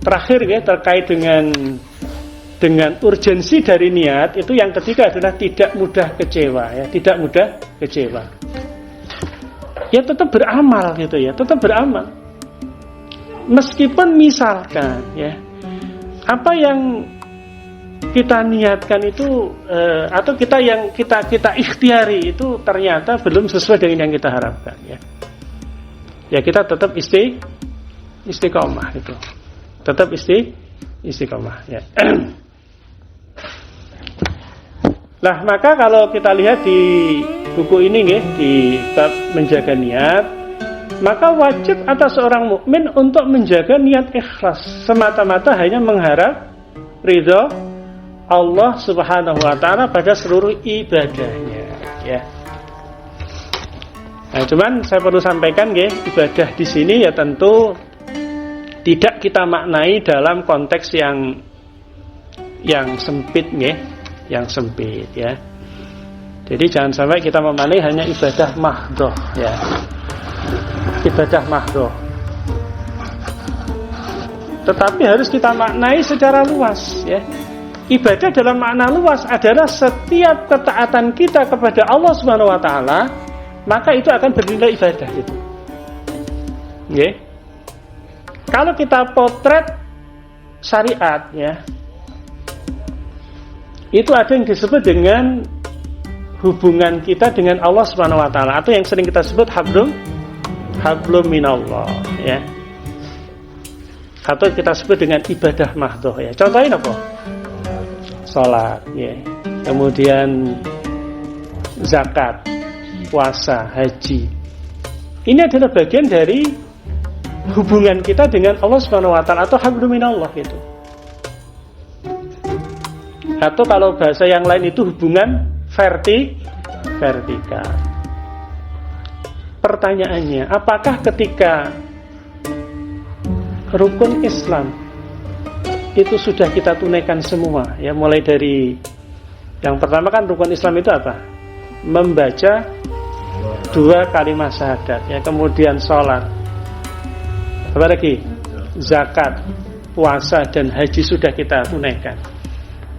terakhir ya, terkait dengan urgensi dari niat, itu yang ketiga adalah tidak mudah kecewa ya, tidak mudah kecewa. Ya tetap beramal gitu ya, tetap beramal. Meskipun misalkan ya, apa yang kita niatkan itu atau kita ikhtiari itu ternyata belum sesuai dengan yang kita harapkan ya. Ya kita tetap istiqomah itu. Tetap istiqomah ya. Lah maka kalau kita lihat di buku ini nggih, di bab menjaga niat, maka wajib atas seorang mukmin untuk menjaga niat ikhlas, semata-mata hanya mengharap ridho Allah Subhanahu wa taala pada seluruh ibadahnya ya. Nah, cuman saya perlu sampaikan nggih, ibadah di sini ya tentu tidak kita maknai dalam konteks yang sempit nggih, yang sempit ya. Jadi jangan sampai kita memaknai hanya ibadah mahdhah ya. Ibadah mahdhah. Tetapi harus kita maknai secara luas ya. Ibadah dalam makna luas adalah setiap ketaatan kita kepada Allah Subhanahu wa taala, maka itu akan bernilai ibadah gitu. Nggih. Kalau kita potret syariat ya, itu ada yang disebut dengan hubungan kita dengan Allah Subhanahu wa taala, atau yang sering kita sebut hablum minallah ya. Atau kita sebut dengan ibadah mahdhah ya. Contohnya apa? Salat ya. kemudian zakat, puasa, haji. Ini adalah bagian dari hubungan kita dengan Allah Subhanahu wa taala atau hablum minallah gitu. Atau kalau bahasa yang lain itu hubungan vertikal. Pertanyaannya, apakah ketika rukun Islam itu sudah kita tunaikan semua? Ya, mulai dari yang pertama kan rukun Islam itu apa? Membaca 2 kalimat syahadat, ya, kemudian sholat, apa lagi? Zakat, puasa dan haji sudah kita tunaikan.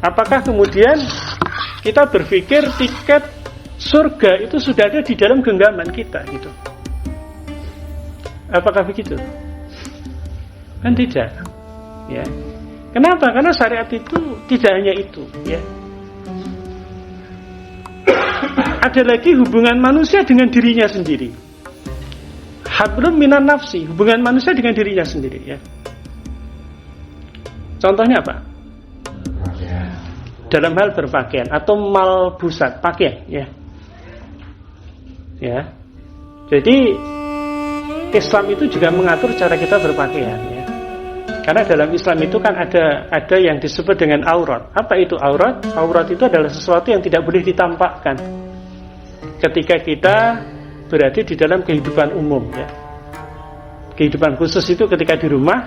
Apakah kemudian kita berpikir tiket surga itu sudah ada di dalam genggaman kita gitu? Apakah begitu? Kan tidak, ya. Kenapa? Karena syariat itu tidak hanya itu, ya. Ada lagi hubungan manusia dengan dirinya sendiri. Hablum minan nafsi, hubungan manusia dengan dirinya sendiri, ya. Contohnya apa? Dalam hal berpakaian atau malbusat, pakaian, ya. Ya. Jadi Islam itu juga mengatur cara kita berpakaian, ya. Karena dalam Islam itu kan ada yang disebut dengan aurat. Apa itu aurat? Aurat itu adalah sesuatu yang tidak boleh ditampakkan ketika kita berada di dalam kehidupan umum, ya. Kehidupan khusus itu ketika di rumah,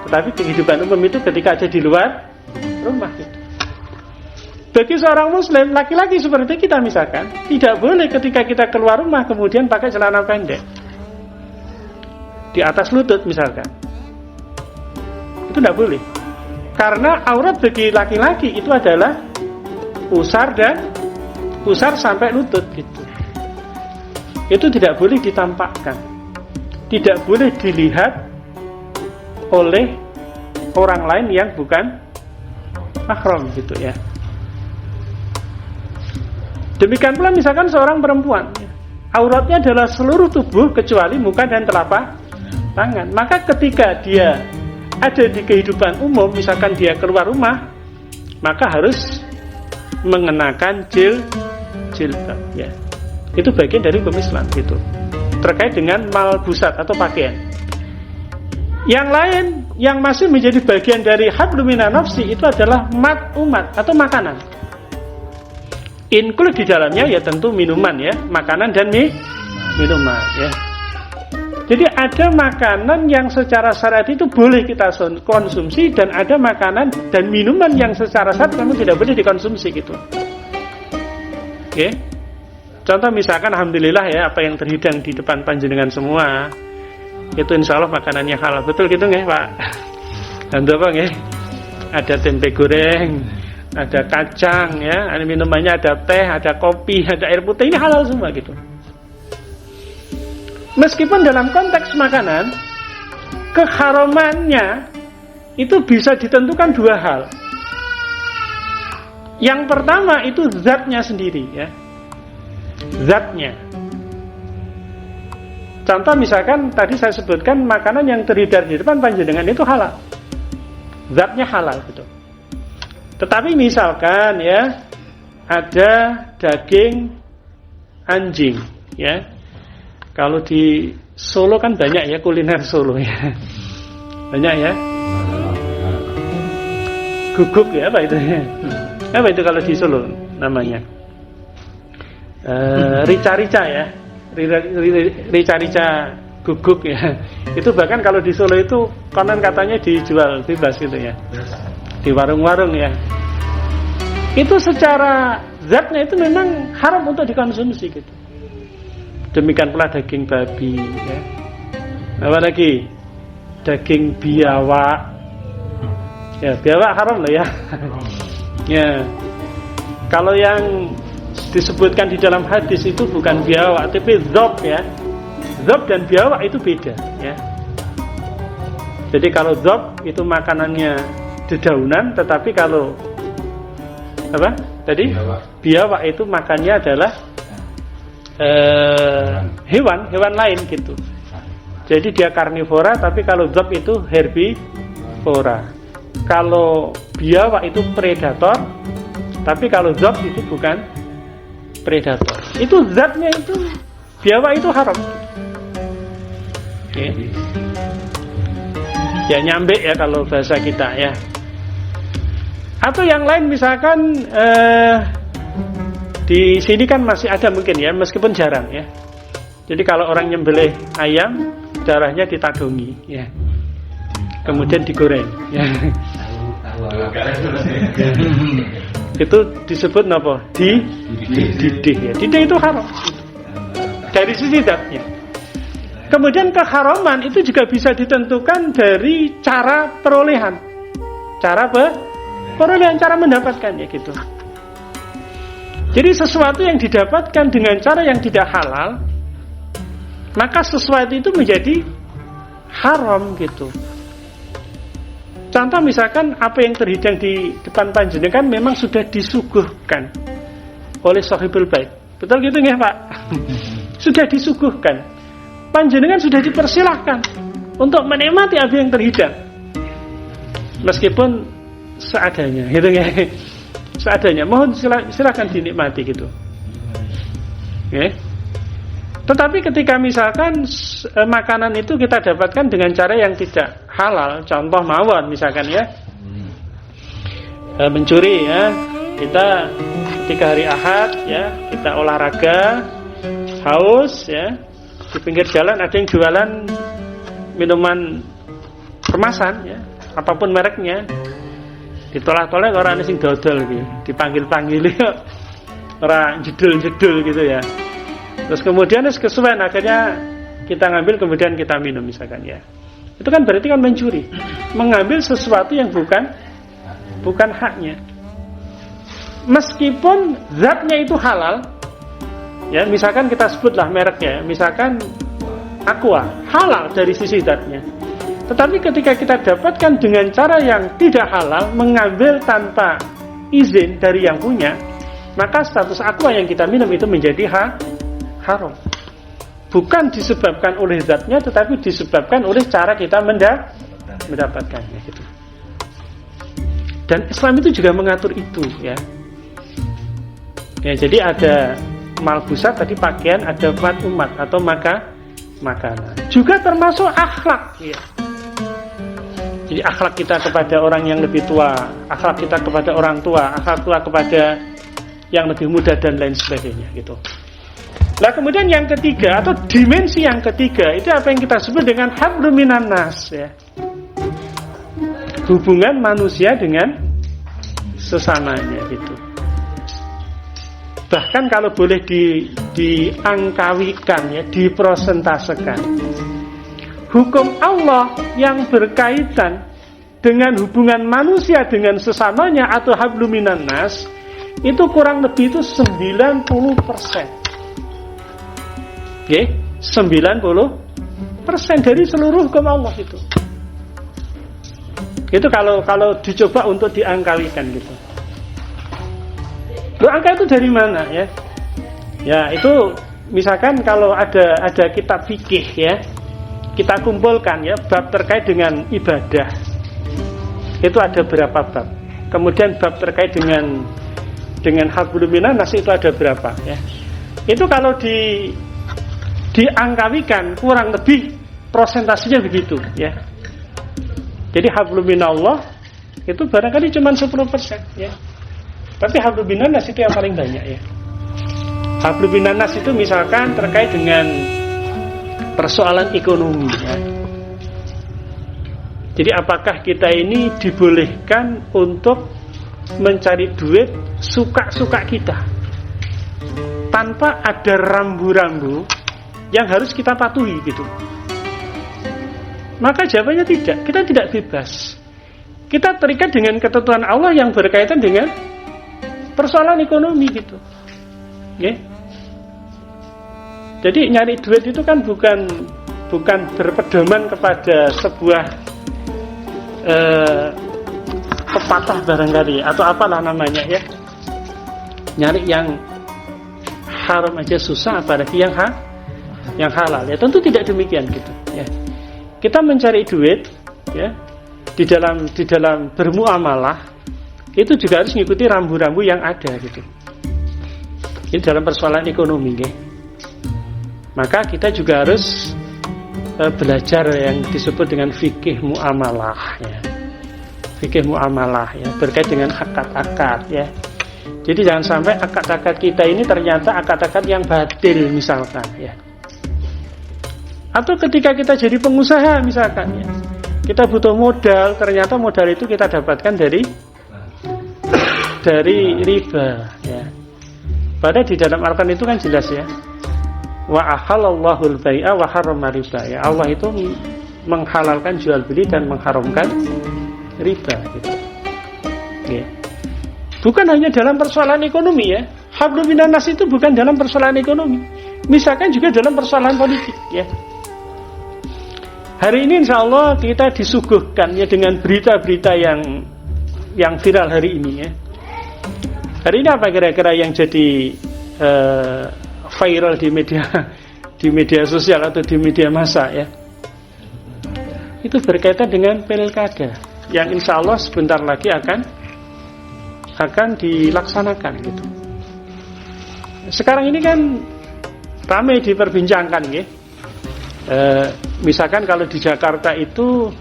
tetapi kehidupan umum itu ketika ada di luar rumah gitu. Bagi seorang muslim, laki-laki seperti kita misalkan, tidak boleh ketika kita keluar rumah kemudian pakai celana pendek di atas lutut misalkan. Itu tidak boleh. Karena aurat bagi laki-laki itu adalah pusar sampai lutut gitu. Itu tidak boleh ditampakkan, tidak boleh dilihat oleh orang lain yang bukan mahram gitu, ya. Demikian pula misalkan seorang perempuan, auratnya adalah seluruh tubuh kecuali muka dan telapak tangan. Maka ketika dia ada di kehidupan umum, misalkan dia keluar rumah, maka harus mengenakan jilbab, ya. Itu bagian dari hukum Islam gitu. Terkait dengan malbusat atau pakaian. Yang lain yang masih menjadi bagian dari hablum minan nafsi itu adalah umat atau makanan. Include di dalamnya ya tentu minuman, ya, makanan dan minuman, ya. Jadi ada makanan yang secara syariat itu boleh kita konsumsi dan ada makanan dan minuman yang secara syariat memang tidak boleh dikonsumsi gitu. Oke. Contoh misalkan alhamdulillah, ya, apa yang terhidang di depan panjenengan semua itu insya Allah makanannya halal. Betul gitu nggih, Pak? Dan apa nggih? Ada tempe goreng, ada kacang, ya, ada minumannya, ada teh, ada kopi, ada air putih, ini halal semua gitu. Meskipun dalam konteks makanan keharamannya itu bisa ditentukan 2 hal. Yang pertama itu zatnya sendiri, ya. Zatnya. Contoh misalkan tadi saya sebutkan makanan yang terhidang di depan panjenengan itu halal. Zatnya halal gitu. Tetapi misalkan, ya, ada daging anjing, ya. Kalau di Solo kan banyak, ya, kuliner Solo, ya. Banyak, ya. Guguk, ya, apa itu? Apa itu kalau di Solo namanya? Rica-rica, ya. Rica-rica guguk, ya. Itu bahkan kalau di Solo itu konon katanya dijual bebas gitu, ya. Di warung-warung, ya. Itu secara zatnya itu memang haram untuk dikonsumsi gitu. Demikian pula daging babi, ya. Apa lagi? Daging biawak. Ya, biawak haram loh, ya. Ya. Kalau yang disebutkan di dalam hadis itu bukan biawak, tapi zob, ya. Zob dan biawak itu beda, ya. Jadi kalau zob itu makanannya dedaunan, tetapi kalau apa? Tadi biawak itu makannya adalah hewan lain gitu. Jadi dia karnivora, tapi kalau zob itu herbivora. Kalau biawak itu predator, Tapi kalau zat itu bukan predator. Itu zatnya itu biawak itu haram. Oke. Ya nyambe ya kalau bahasa kita ya. Atau yang lain misalkan di sini kan masih ada mungkin ya, meskipun jarang ya. Jadi kalau orang nyembelih ayam, darahnya ditadungi ya. Kemudian digoreng ya. Itu disebut apa? Didih ya. Didih itu haram. Dari sisi zatnya. Kemudian keharaman itu juga bisa ditentukan dari cara perolehan. Cara perolehan, cara mendapatkannya gitu. Jadi sesuatu yang didapatkan dengan cara yang tidak halal, maka sesuatu itu menjadi haram gitu. Contoh misalkan apa yang terhidang di depan panjenengan memang sudah disuguhkan oleh sahibul bait. Betul gitu nggih, Pak? Sudah disuguhkan. Panjenengan sudah dipersilahkan untuk menikmati apa yang terhidang. Meskipun seadanya, gitu ya. Seadanya, mohon silakan dinikmati gitu. Oke. Tetapi ketika misalkan makanan itu kita dapatkan dengan cara yang tidak halal, contoh mawon misalkan ya, mencuri ya, kita ketika hari Ahad ya, kita olahraga, haus ya, di pinggir jalan ada yang jualan minuman kemasan ya, apapun mereknya, ditolak-tolak orang sing dodol gitu, dipanggil-panggil orang jedul-jedul gitu ya. Terus kemudian kesuwen akhirnya kita ngambil kemudian kita minum misalkan ya. Itu kan berarti kan mencuri, mengambil sesuatu yang bukan haknya. Meskipun zatnya itu halal, ya misalkan kita sebutlah mereknya, misalkan Aqua, halal dari sisi zatnya. Tetapi ketika kita dapatkan dengan cara yang tidak halal, mengambil tanpa izin dari yang punya, maka status Aqua yang kita minum itu menjadi haram. Bukan disebabkan oleh zatnya, tetapi disebabkan oleh cara kita mendapatkannya gitu. Dan Islam itu juga mengatur itu ya. Ya jadi ada malbusat tadi pakaian, ada umat atau makanan. Juga termasuk akhlak ya. Jadi akhlak kita kepada orang yang lebih tua, akhlak kita kepada orang tua, akhlak tua kepada yang lebih muda dan lain sebagainya gitu. Nah kemudian yang ketiga atau dimensi yang ketiga itu apa yang kita sebut dengan hablum minan nas ya. Hubungan manusia dengan sesamanya gitu. Bahkan kalau boleh diangkawikan ya, diprosentasekan. Hukum Allah yang berkaitan dengan hubungan manusia dengan sesamanya atau hablum minan nas itu kurang lebih itu 90%. Oke, 90% dari seluruh hukum Allah itu. Itu kalau dicoba untuk diangkawikan gitu. Loh, angka itu dari mana ya? Ya itu misalkan kalau ada kitab fikih ya, kita kumpulkan ya bab terkait dengan ibadah. Itu ada berapa bab. Kemudian bab terkait dengan hablum minan nas itu ada berapa ya. Itu kalau diangkawikan kurang lebih prosentasenya begitu ya. Jadi hablum minallah itu barangkali cuma 10% ya. Tapi hablum minannas itu yang paling banyak ya. Hablum minannas itu misalkan terkait dengan persoalan ekonomi ya. Jadi apakah kita ini dibolehkan untuk mencari duit suka-suka kita tanpa ada rambu-rambu yang harus kita patuhi gitu. Maka jawabannya tidak. Kita tidak bebas. Kita terikat dengan ketentuan Allah yang berkaitan dengan persoalan ekonomi gitu. Okay? Jadi nyari duit itu kan bukan berpedoman kepada sebuah pepatah barangkali atau apalah namanya ya. Nyari yang haram aja susah apalagi yang halal ya. Tentu tidak demikian gitu ya. Kita mencari duit ya di dalam bermuamalah itu juga harus mengikuti rambu-rambu yang ada gitu. Ini dalam persoalan ekonomi ya. Maka kita juga harus belajar yang disebut dengan fikih muamalah ya. Fikih muamalah ya, berkait dengan akad-akad ya. Jadi jangan sampai akad-akad kita ini ternyata akad-akad yang batil misalkan ya. Atau ketika kita jadi pengusaha misalkan ya, kita butuh modal, ternyata modal itu kita dapatkan dari riba ya. Padahal di dalam Al-Quran itu kan jelas ya. Wa ahallallahu al-bai'a wa harrama riba ya. Allah itu menghalalkan jual beli dan mengharamkan riba gitu. Ya. Bukan hanya dalam persoalan ekonomi ya. Hablum minan nas itu bukan dalam persoalan ekonomi. Misalkan juga dalam persoalan politik ya. Hari ini insya Allah kita disuguhkan ya dengan berita-berita yang viral hari ini ya. Hari ini apa kira-kira yang jadi viral di media sosial atau di media massa ya? Itu berkaitan dengan pilkada yang insya Allah sebentar lagi akan dilaksanakan gitu. Sekarang ini kan ramai diperbincangkan ya. Misalkan kalau di Jakarta itu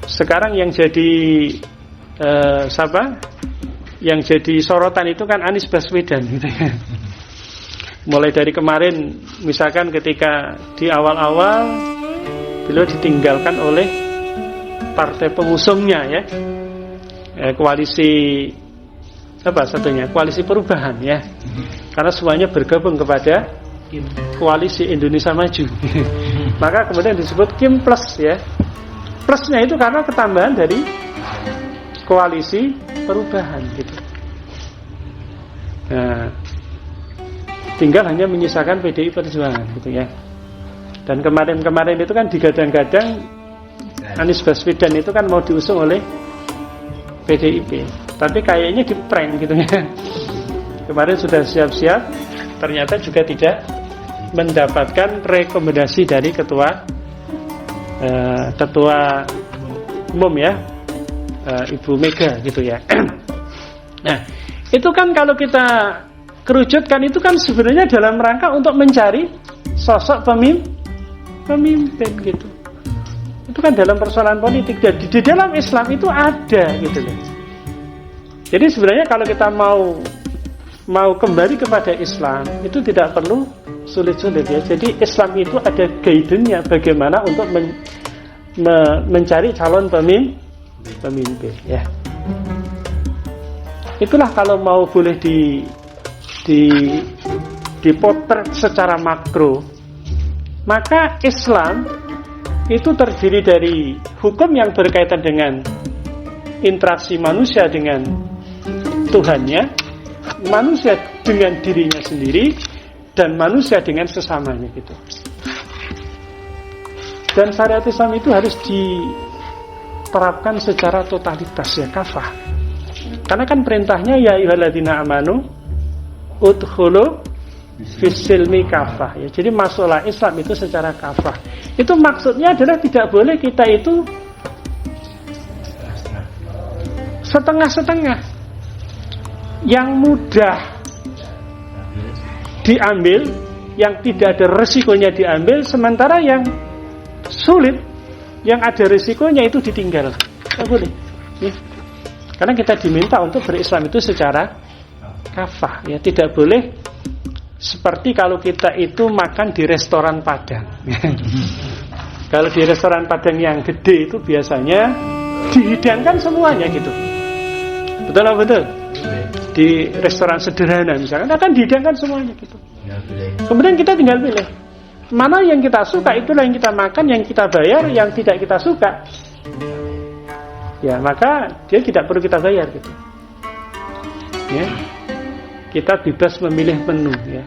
sekarang yang jadi yang jadi sorotan itu kan Anies Baswedan gitu ya. Mulai dari kemarin misalkan ketika di awal-awal beliau ditinggalkan oleh partai pengusungnya ya, koalisi koalisi perubahan ya, karena semuanya bergabung kepada koalisi Indonesia Maju. Maka kemudian disebut Kim Plus ya. Plusnya itu karena ketambahan dari koalisi perubahan gitu. Nah, tinggal hanya menyisakan PDI Perjuangan gitu ya. Dan kemarin itu kan digadang-gadang Anies Baswedan itu kan mau diusung oleh PDIP. Tapi kayaknya di prank gitu ya. Kemarin sudah siap-siap, ternyata juga tidak mendapatkan rekomendasi dari ketua umum ya, Ibu Mega gitu ya. Nah, itu kan kalau kita kerucutkan itu kan sebenarnya dalam rangka untuk mencari sosok pemimpin gitu. Itu kan dalam persoalan politik, dan di dalam Islam itu ada gitu loh. Jadi sebenarnya kalau kita mau kembali kepada Islam itu tidak perlu sulit-sulit ya. Jadi Islam itu ada guidance-nya bagaimana untuk mencari calon pemimpin ya. Itulah kalau mau boleh dipotret secara makro, maka Islam itu terdiri dari hukum yang berkaitan dengan interaksi manusia dengan Tuhannya, manusia dengan dirinya sendiri, dan manusia dengan sesamanya gitu. Dan syariat Islam itu harus diterapkan secara totalitas ya, kafah. Karena kan perintahnya ya ayyuhalladzina amanu udkhulu fis-silmi kafah ya. Jadi masuklah Islam itu secara kafah. Itu maksudnya adalah tidak boleh kita itu setengah-setengah. Yang mudah diambil, yang tidak ada resikonya diambil, sementara yang sulit, yang ada resikonya itu ditinggal. Tidak boleh ya. Karena kita diminta untuk berislam itu secara kafah ya. Tidak boleh seperti kalau kita itu makan di restoran Padang. Kalau di restoran Padang yang gede itu biasanya dihidangkan semuanya gitu. Betul apa betul? Di restoran sederhana misalkan akan dihidangkan semuanya gitu. Kemudian kita tinggal pilih mana yang kita suka, itulah yang kita makan, yang kita bayar. Yang tidak kita suka ya maka dia tidak perlu kita bayar gitu ya. Kita bebas memilih menu ya.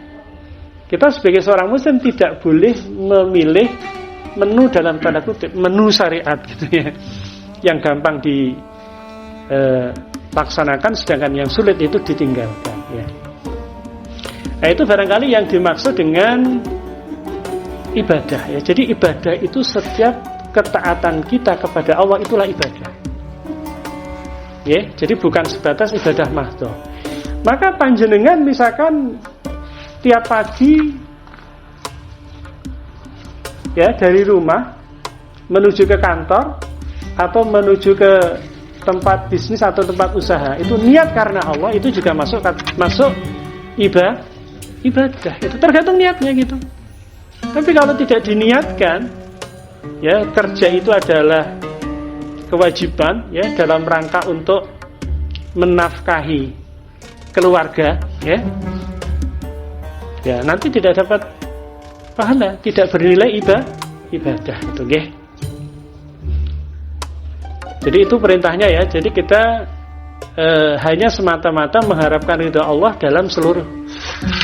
Kita sebagai seorang muslim tidak boleh memilih menu dalam tanda kutip, menu syariat gitu ya, yang gampang dilaksanakan, sedangkan yang sulit itu ditinggalkan ya. Nah, itu barangkali yang dimaksud dengan ibadah ya. Jadi ibadah itu setiap ketaatan kita kepada Allah itulah ibadah. Ya, jadi bukan sebatas ibadah mahdhah. Maka panjenengan misalkan tiap pagi ya dari rumah menuju ke kantor atau menuju ke tempat bisnis atau tempat usaha, itu niat karena Allah, itu juga masuk ibadah. Itu tergantung niatnya gitu. Tapi kalau tidak diniatkan, ya kerja itu adalah kewajiban ya dalam rangka untuk menafkahi keluarga ya. Ya, nanti tidak dapat pahala, tidak bernilai ibadah itu nggih. Jadi itu perintahnya ya. Jadi kita hanya semata-mata mengharapkan ridha Allah dalam seluruh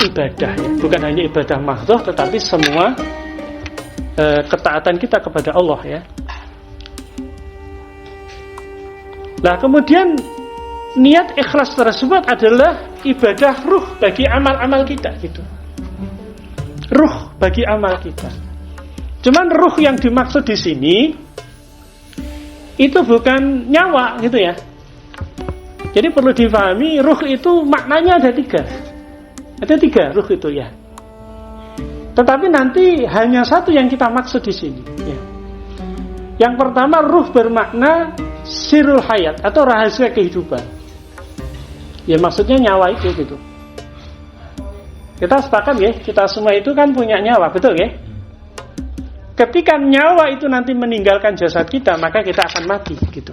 ibadah ya. Bukan hanya ibadah mahdhah tetapi semua ketaatan kita kepada Allah ya. Nah, kemudian niat ikhlas tersebut adalah ibadah ruh bagi amal-amal kita gitu. Ruh bagi amal kita. Cuman ruh yang dimaksud di sini itu bukan nyawa gitu ya. Jadi perlu difahami, ruh itu maknanya ada 3. Ada 3 ruh itu ya. Tetapi nanti hanya satu yang kita maksud di sini ya. Yang pertama, ruh bermakna sirul hayat atau rahasia kehidupan. Ya maksudnya nyawa itu gitu. Kita sepakat ya, kita semua itu kan punya nyawa, betul ya? Ketika nyawa itu nanti meninggalkan jasad kita, maka kita akan mati gitu.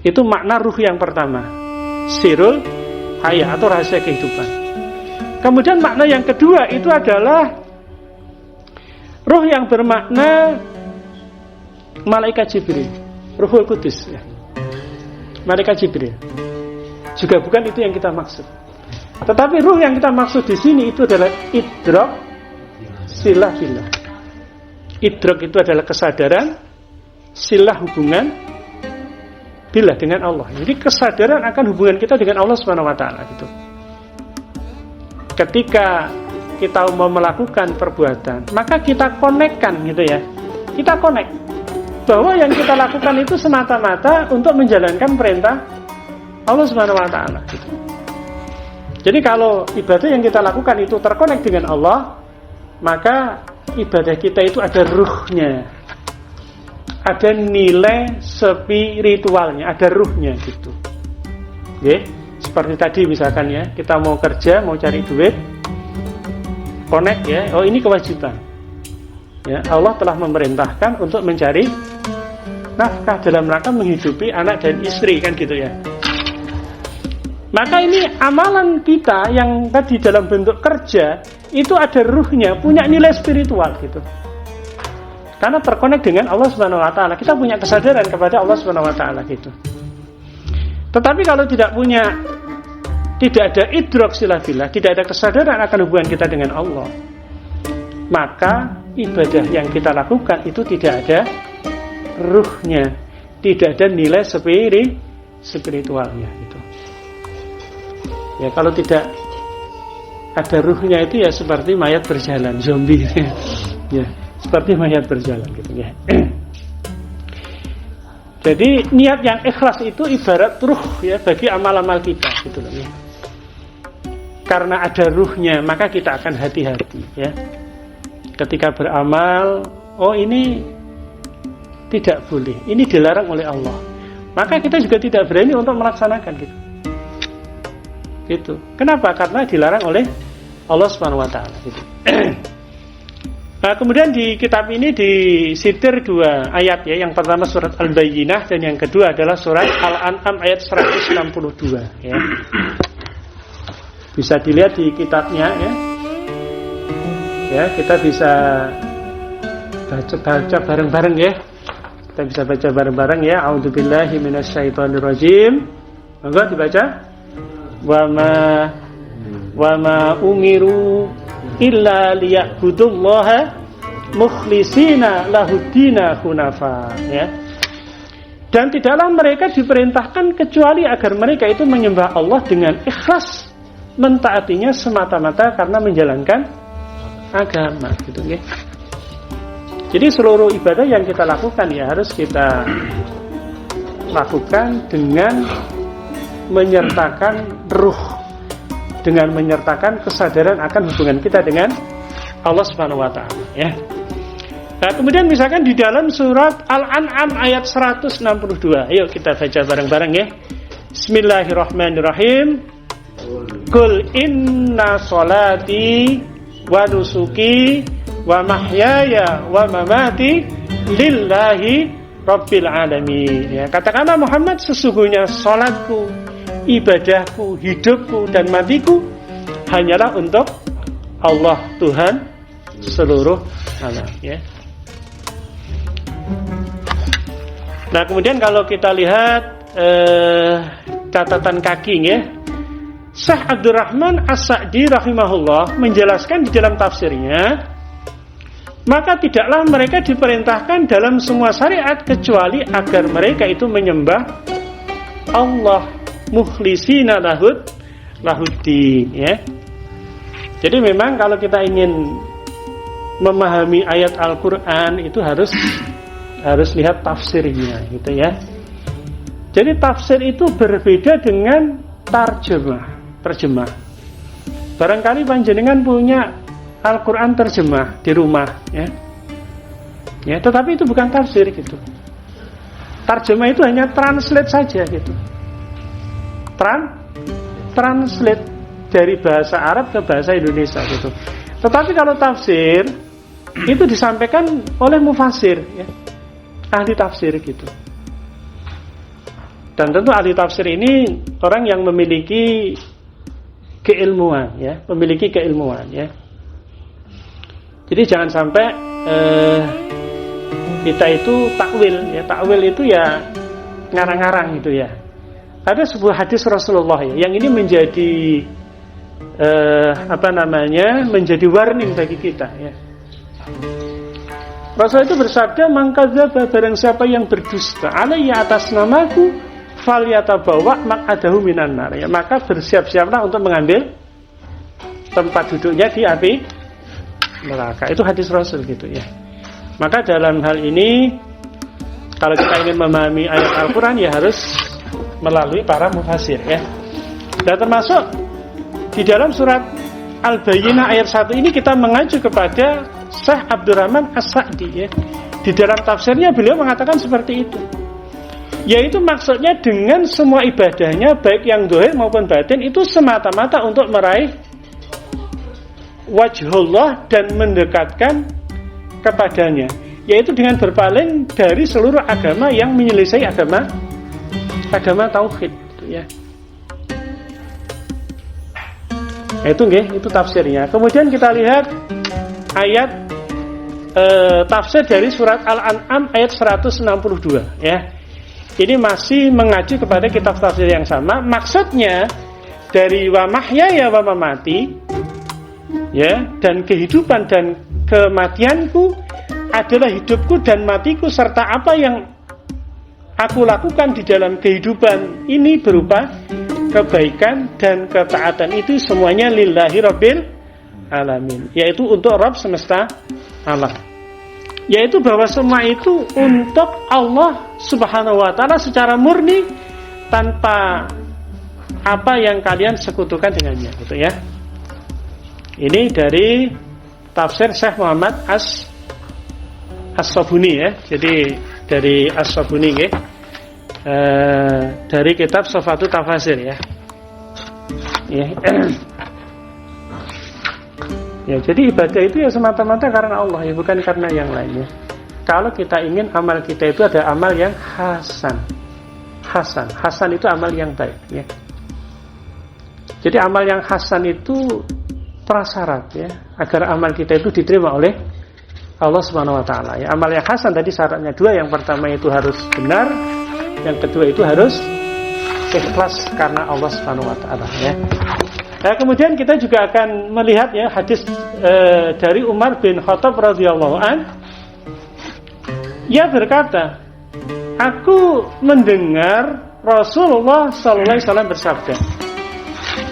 Itu makna ruh yang pertama, sirul hayat atau rahasia kehidupan. Kemudian makna yang kedua itu adalah ruh yang bermakna malaikat Jibril, Ruhul Qudus ya. Malaikat Jibril. Juga bukan itu yang kita maksud. Tetapi ruh yang kita maksud di sini itu adalah idrak silah billah. Idrak itu adalah kesadaran, silah hubungan billah dengan Allah. Jadi kesadaran akan hubungan kita dengan Allah Subhanahu wa taala gitu. Ketika kita mau melakukan perbuatan, maka kita konekkan gitu ya. Kita konek bahwa yang kita lakukan itu semata-mata untuk menjalankan perintah Allah Subhanahu wa taala gitu. Jadi kalau ibadah yang kita lakukan itu terkonek dengan Allah, maka ibadah kita itu ada ruhnya. Ada nilai spiritualnya, ada ruhnya gitu. Oke, seperti tadi misalkan ya, kita mau kerja, mau cari duit, connect ya. Oh, ini kewajiban. Ya, Allah telah memerintahkan untuk mencari nafkah dalam rangka menghidupi anak dan istri kan gitu ya. Maka ini amalan kita yang tadi dalam bentuk kerja itu ada ruhnya, punya nilai spiritual gitu. Karena terkonek dengan Allah Subhanahu wa taala. Kita punya kesadaran kepada Allah Subhanahu wa taala gitu. Tetapi kalau tidak ada idrak silah billah, tidak ada kesadaran akan hubungan kita dengan Allah, maka ibadah yang kita lakukan itu tidak ada ruhnya, tidak ada nilai spiritualnya gitu. Ya, kalau tidak ada ruhnya itu ya seperti mayat berjalan, zombie ya, seperti mayat berjalan gitu ya. Jadi niat yang ikhlas itu ibarat ruh ya bagi amal-amal kita gitu loh ya. Karena ada ruhnya, maka kita akan hati-hati ya. Ketika beramal, oh ini tidak boleh, ini dilarang oleh Allah, maka kita juga tidak berani untuk melaksanakan gitu. Gitu. Kenapa? Karena dilarang oleh Allah Subhanahu wa taala gitu. Nah, kemudian di kitab ini disitir 2 ayat ya. Yang pertama surat Al-Bayyinah dan yang kedua adalah surat Al-An'am ayat 162 ya. Bisa dilihat di kitabnya ya. Ya, kita bisa baca bareng-bareng ya. Kita bisa baca bareng-bareng ya. A'udzubillahi minasyaitonirrajim. Monggo dibaca. Wa ma umiru illa liya'budullaha mukhlishina lahuddina hunafa ya. Dan tidaklah mereka diperintahkan kecuali agar mereka itu menyembah Allah dengan ikhlas, mentaatinya semata-mata karena menjalankan agama gitu ya. Jadi seluruh ibadah yang kita lakukan ya harus kita lakukan dengan menyertakan ruh, dengan menyertakan kesadaran akan hubungan kita dengan Allah Subhanahu wa taala, ya. Nah, kemudian misalkan di dalam surat Al-An'am ayat 162. Ayo kita baca bareng-bareng, ya. Bismillahirrahmanirrahim. Qul inna sholati wa nusuki wa mahyaya wa mamati lillahi rabbil alamin. Ya, katakanlah Muhammad, sesungguhnya salatku, ibadahku, hidupku dan matiku hanyalah untuk Allah, Tuhan seluruh alam, ya. Nah, kemudian kalau kita lihat catatan kaki, ya, Syekh Abdurrahman As-Sa'di rahimahullah menjelaskan di dalam tafsirnya, maka tidaklah mereka diperintahkan dalam semua syariat kecuali agar mereka itu menyembah Allah mukhlisina lahuddin, ya. Jadi memang kalau kita ingin memahami ayat Al-Qur'an itu harus lihat tafsirnya, gitu, ya. Jadi tafsir itu berbeda dengan terjemah. Barangkali panjenengan punya Al-Quran terjemah di rumah, ya. Ya, tetapi itu bukan tafsir, gitu. Terjemah itu hanya translate saja, gitu. Translate dari bahasa Arab ke bahasa Indonesia, gitu. Tetapi kalau tafsir itu disampaikan oleh mufassir, ya, ahli tafsir, gitu. Dan tentu ahli tafsir ini orang yang memiliki keilmuan, ya, ya. Jadi jangan sampai kita itu takwil, ya. Takwil itu ya ngarang-ngarang, gitu, ya. Ada sebuah hadis Rasulullah, ya, yang ini menjadi menjadi warning bagi kita, ya. Rasul itu bersabda, "Man kadzdzaba, barang siapa yang berdusta alayya atas namaku, falyatabawa maq'adahu minan nar." Ya, maka bersiap-siaplah untuk mengambil tempat duduknya di api neraka. Itu hadis Rasul, gitu, ya. Maka dalam hal ini kalau kita ingin memahami ayat Al-Qur'an ya harus melalui para mufassir, ya. Dan termasuk di dalam surat Al-Bayyinah ayat 1 ini kita mengacu kepada Syekh Abdurrahman As-Sa'di, ya. Di dalam tafsirnya beliau mengatakan seperti itu. Yaitu maksudnya dengan semua ibadahnya baik yang zahir maupun batin itu semata-mata untuk meraih wajhullah dan mendekatkan kepadanya, yaitu dengan berpaling dari seluruh agama yang menyelisih agama tauhid, ya. Itu tafsirnya. Kemudian kita lihat ayat tafsir dari surat Al-An'am ayat 162, ya. Ini masih mengacu kepada kitab tafsir yang sama. Maksudnya dari wa mahyaya wa mamati, ya, dan kehidupan dan kematianku adalah hidupku dan matiku serta apa yang aku lakukan di dalam kehidupan ini berupa kebaikan dan ketaatan, itu semuanya lillahi rabbil alamin, yaitu untuk Rabb semesta alam. Yaitu bahwa semua itu untuk Allah Subhanahu wa ta'ala secara murni tanpa apa yang kalian sekutukan dengannya, gitu, ya. Ini dari tafsir Syekh Muhammad As-Sabuni, ya. Jadi dari As-Sabuni, ya. Dari kitab Sofatut Tafasir, ya. Ya. Ya, jadi ibadah itu ya semata-mata karena Allah, ya, bukan karena yang lainnya. Kalau kita ingin amal kita itu ada amal yang hasan itu amal yang baik, ya. Jadi amal yang hasan itu prasyarat, ya, agar amal kita itu diterima oleh Allah Subhanahu wa taala, ya. Amal yang hasan tadi syaratnya dua, yang pertama itu harus benar, yang kedua itu harus ikhlas karena Allah Subhanahu wa taala, ya. Nah, kemudian kita juga akan melihat, ya, hadis dari Umar bin Khattab radhiyallahu an. Ia berkata, aku mendengar Rasulullah sallallahu alaihi wasallam bersabda,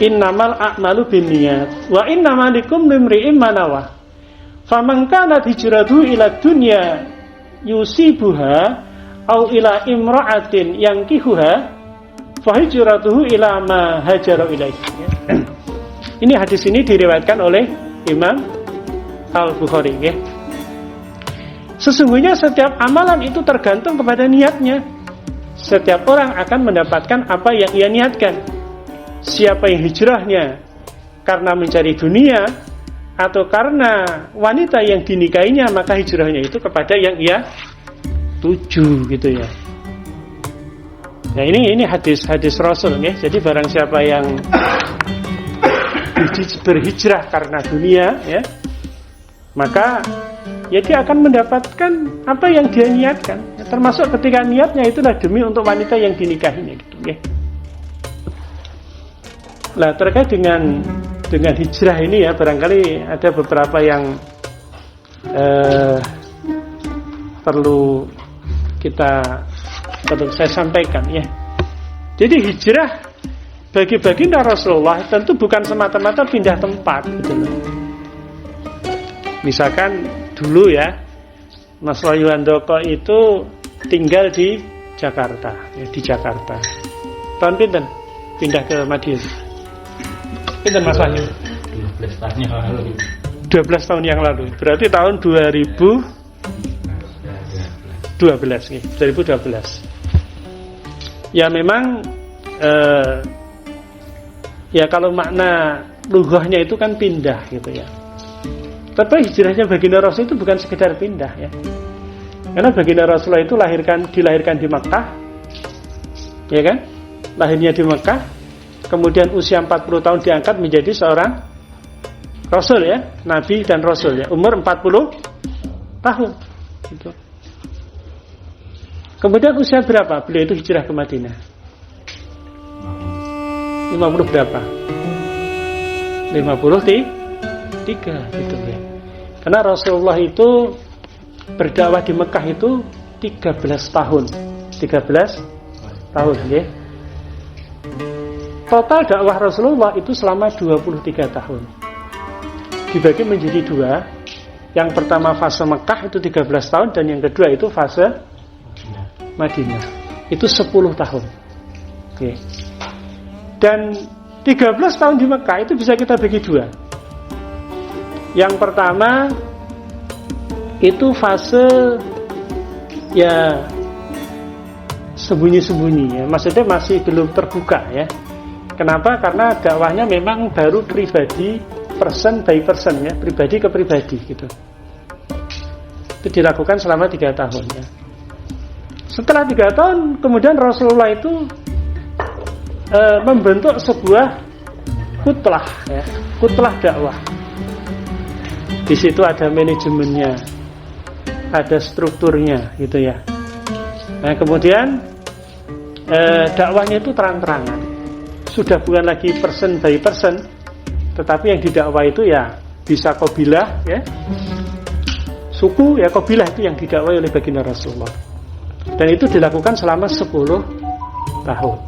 innamal a'malu binniyat wa innamal likulli imri'in ma nawa. Faman kanat hijratuhu ila dunya yusibuha au ila imra'atin yankihuha fa hijratuhu ila ma hajara ilaihi. Ini hadis ini diriwayatkan oleh Imam Al-Bukhari ya. Sesungguhnya setiap amalan itu tergantung kepada niatnya. Setiap orang akan mendapatkan apa yang ia niatkan. Siapa yang hijrahnya karena mencari dunia atau karena wanita yang dinikahinya, maka hijrahnya itu kepada yang ia tuju gitu ya. Nah ini hadis Rasul ya. Jadi barang siapa yang berhijrah karena dunia ya, maka ya dia akan mendapatkan apa yang dia niatkan ya, termasuk ketika niatnya itulah demi untuk wanita yang dinikahinya gitu ya. Nah terkait dengan hijrah ini ya, barangkali ada beberapa yang perlu saya sampaikan ya. Jadi hijrah bagi baginda Rasulullah tentu bukan semata-mata pindah tempat gitu loh. Misalkan dulu ya, Mas Wahyu Handoko itu tinggal di Jakarta ya, di Jakarta. Tahun pinten pindah ke Madiun? Pinten Mas Wahyu? 12 tahun yang lalu. 12 tahun yang lalu. Berarti tahun 2012 nih, 2012. Ya memang ya kalau makna lughahnya itu kan pindah gitu ya. Tapi hijrahnya baginda Rasul itu bukan sekedar pindah ya. Karena baginda Rasulullah itu dilahirkan di Mekah. Ya kan? Lahirnya di Mekah, kemudian usia 40 tahun diangkat menjadi seorang Rasul ya, Nabi dan Rasul ya. Umur 40 tahun gitu. Kemudian usia berapa beliau itu hijrah ke Madinah? 50 berapa? 53 gitu ya. Karena Rasulullah itu berdakwah di Mekah itu 13 tahun. 13 tahun ya. Total dakwah Rasulullah itu selama 23 tahun. Dibagi menjadi dua. Yang pertama fase Mekah itu 13 tahun, dan yang kedua itu fase Madinah. Itu 10 tahun. Oke. Dan 13 tahun di Mekah itu bisa kita bagi dua. Yang pertama itu fase ya sembunyi-sembunyi ya. Maksudnya masih belum terbuka ya. Kenapa? Karena dakwahnya memang baru pribadi, person by person ya, pribadi ke pribadi gitu. Itu dilakukan selama 3 tahun ya. Setelah 3 tahun kemudian Rasulullah itu membentuk sebuah kutlah ya, kutlah dakwah. Di situ ada manajemennya, ada strukturnya gitu ya. Nah kemudian dakwahnya itu terang-terangan. Sudah bukan lagi person by person, tetapi yang didakwah itu ya bisa kabilah ya, suku ya, kabilah itu yang didakwai oleh baginda Rasulullah. Dan itu dilakukan selama 10 tahun.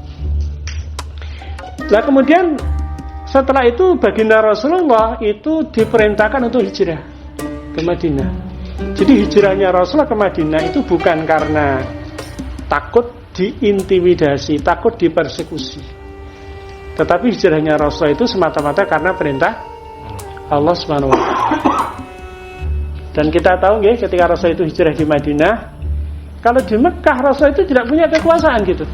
Nah kemudian setelah itu baginda Rasulullah itu diperintahkan untuk hijrah ke Madinah. Jadi hijrahnya Rasulullah ke Madinah itu bukan karena takut diintimidasi, takut dipersekusi, tetapi hijrahnya Rasulullah itu semata-mata karena perintah Allah Subhanahu wa taala. Dan kita tahu ya, ketika Rasulullah itu hijrah di Madinah, kalau di Mekah Rasulullah itu tidak punya kekuasaan gitu.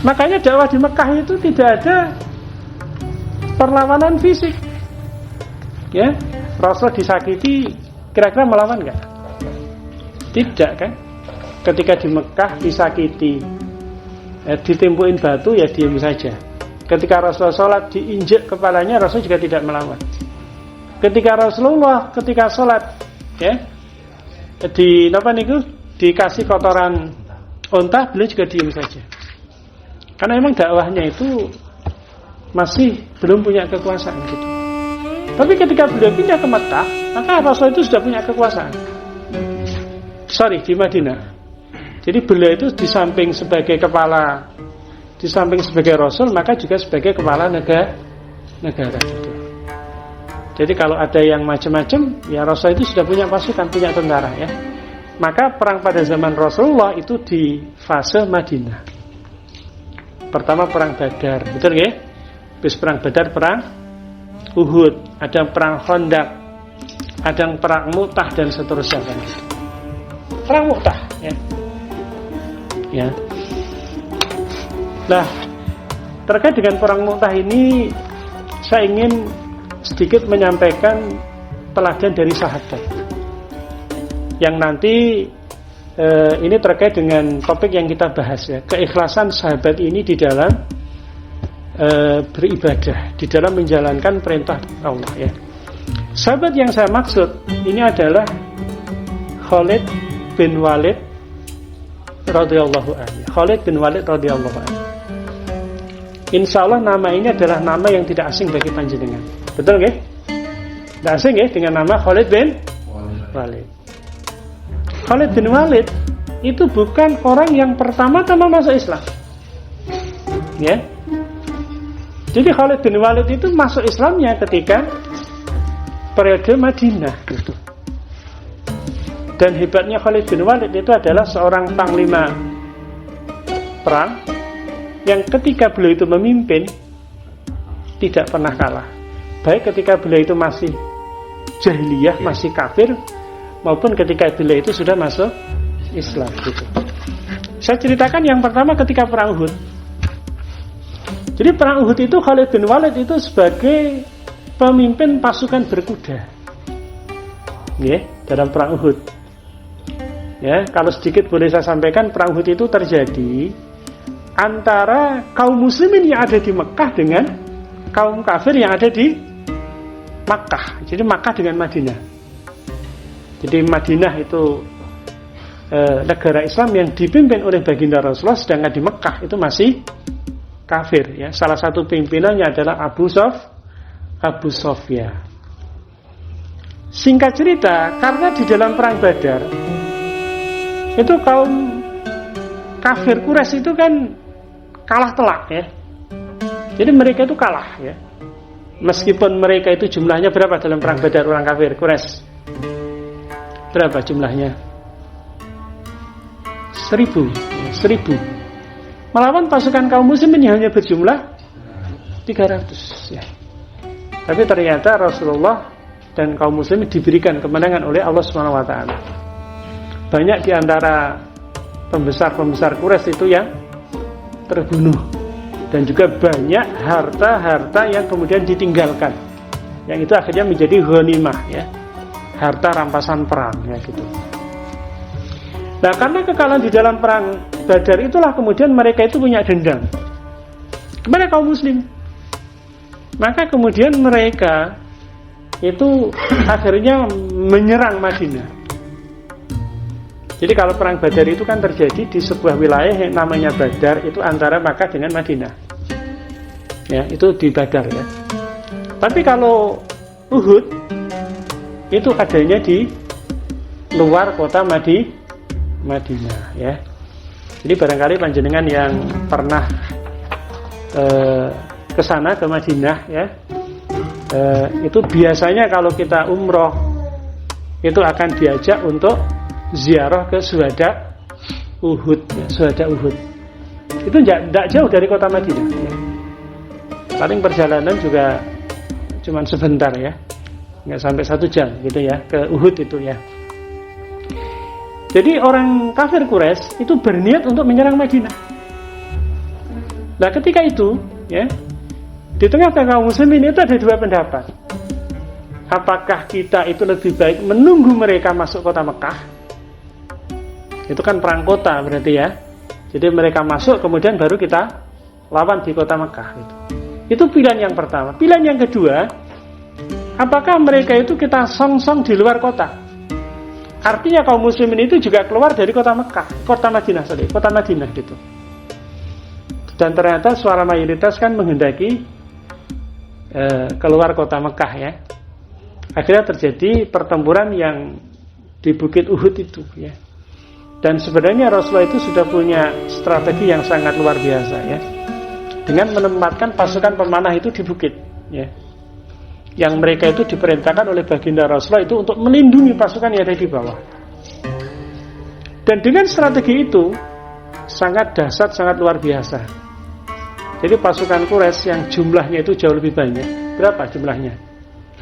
Makanya dakwah di Mekah itu tidak ada perlawanan fisik. Ya, Rasul disakiti, kira-kira melawan enggak? Tidak kan? Ketika di Mekah disakiti, ditimpuin batu ya diam saja. Ketika Rasulullah sholat diinjek kepalanya, Rasul juga tidak melawan. Ketika Rasulullah ketika sholat ya dikasih kotoran unta, beliau juga diam saja. Karena memang dakwahnya itu masih belum punya kekuasaan gitu. Tapi ketika beliau pindah ke Mekah, maka Rasul itu sudah punya kekuasaan. Di Madinah. Jadi beliau itu di samping sebagai kepala, di samping sebagai Rasul, maka juga sebagai kepala negara gitu. Jadi kalau ada yang macam-macam, ya Rasul itu sudah punya pasukan, punya tentara ya. Maka perang pada zaman Rasulullah itu di fase Madinah. Pertama perang Badar, betul nggih? Terus perang Badar, perang Uhud, ada perang Khandaq, ada perang Mu'tah dan seterusnya. Perang Mu'tah, ya. Nah, terkait dengan perang Mu'tah ini, saya ingin sedikit menyampaikan teladan dari sahabat. Yang nanti ini terkait dengan topik yang kita bahas, ya, keikhlasan sahabat ini di dalam beribadah, di dalam menjalankan perintah Allah, ya. Sahabat yang saya maksud ini adalah Khalid bin Walid radhiyallahu anhu. Khalid bin Walid radhiyallahu anhu. Insya Allah nama ini adalah nama yang tidak asing bagi panjenengan. Betul nggih? Tidak asing nggih dengan nama Khalid bin Walid. Khalid bin Walid itu bukan orang yang pertama-tama masuk Islam, ya. Jadi Khalid bin Walid itu masuk Islamnya ketika periode Madinah, gitu. Dan hebatnya Khalid bin Walid itu adalah seorang panglima perang yang ketika beliau itu memimpin tidak pernah kalah, baik ketika beliau itu masih jahiliyah, masih kafir, maupun ketika beliau itu sudah masuk Islam, gitu. Saya ceritakan yang pertama ketika perang Uhud. Jadi perang Uhud itu Khalid bin Walid itu sebagai pemimpin pasukan berkuda, ya, dalam perang Uhud. Ya, kalau sedikit boleh saya sampaikan, perang Uhud itu terjadi antara kaum muslimin yang ada di Mekah dengan kaum kafir yang ada di Makkah. Jadi Makkah dengan Madinah. Jadi Madinah itu negara Islam yang dipimpin oleh baginda Rasulullah, sedangkan di Mekah itu masih kafir, ya. Salah satu pimpinannya adalah Abu Sofyan. Singkat cerita, karena di dalam perang Badar itu kaum kafir Quraisy itu kan kalah telak, ya. Jadi mereka itu kalah, ya. Meskipun mereka itu jumlahnya berapa dalam perang Badar orang kafir Quraisy? Berapa jumlahnya? 1000. Melawan pasukan kaum muslimin yang hanya berjumlah 300, ya. Tapi ternyata Rasulullah dan kaum muslimin diberikan kemenangan oleh Allah Subhanahu wa taala. Banyak di antara pembesar-pembesar Quraisy itu yang terbunuh, dan juga banyak harta-harta yang kemudian ditinggalkan, yang itu akhirnya menjadi ghanimah, ya, harta rampasan perang, ya, gitu. Nah, karena kekalahan di dalam perang Badar itulah kemudian mereka itu punya dendam kepada kaum muslim. Maka kemudian mereka itu akhirnya menyerang Madinah. Jadi kalau perang Badar itu kan terjadi di sebuah wilayah yang namanya Badar, itu antara Makkah dengan Madinah, ya, itu di Badar, ya. Tapi kalau Uhud itu adanya di luar kota Madinah, ya. Jadi barangkali panjenengan yang pernah ke sana, ke Madinah, ya, itu biasanya kalau kita umroh itu akan diajak untuk ziarah ke Syuhada Uhud, ya, Syuhada Uhud. Itu tidak jauh dari kota Madinah, ya. Paling perjalanan juga cuma sebentar, ya, nggak sampai 1 jam gitu, ya, ke Uhud itu, ya. Jadi orang kafir Quraisy itu berniat untuk menyerang Madinah. Nah, ketika itu, ya, di tengah-tengah kaum muslimin itu ada 2 pendapat. Apakah kita itu lebih baik menunggu mereka masuk kota Mekah? Itu kan perang kota berarti, ya. Jadi mereka masuk kemudian baru kita lawan di kota Mekah, gitu. Itu pilihan yang pertama. Pilihan yang kedua, apakah mereka itu kita song-song di luar kota? Artinya kaum muslimin itu juga keluar dari kota Madinah, gitu. Dan ternyata suara mayoritas kan menghendaki keluar kota Mekah, ya. Akhirnya terjadi pertempuran yang di Bukit Uhud itu, ya. Dan sebenarnya Rasulullah itu sudah punya strategi yang sangat luar biasa, ya, dengan menempatkan pasukan pemanah itu di bukit, ya. Yang mereka itu diperintahkan oleh baginda Rasulullah itu untuk melindungi pasukan yang ada di bawah. Dan dengan strategi itu sangat dahsyat, sangat luar biasa. Jadi pasukan Quraisy yang jumlahnya itu jauh lebih banyak. Berapa jumlahnya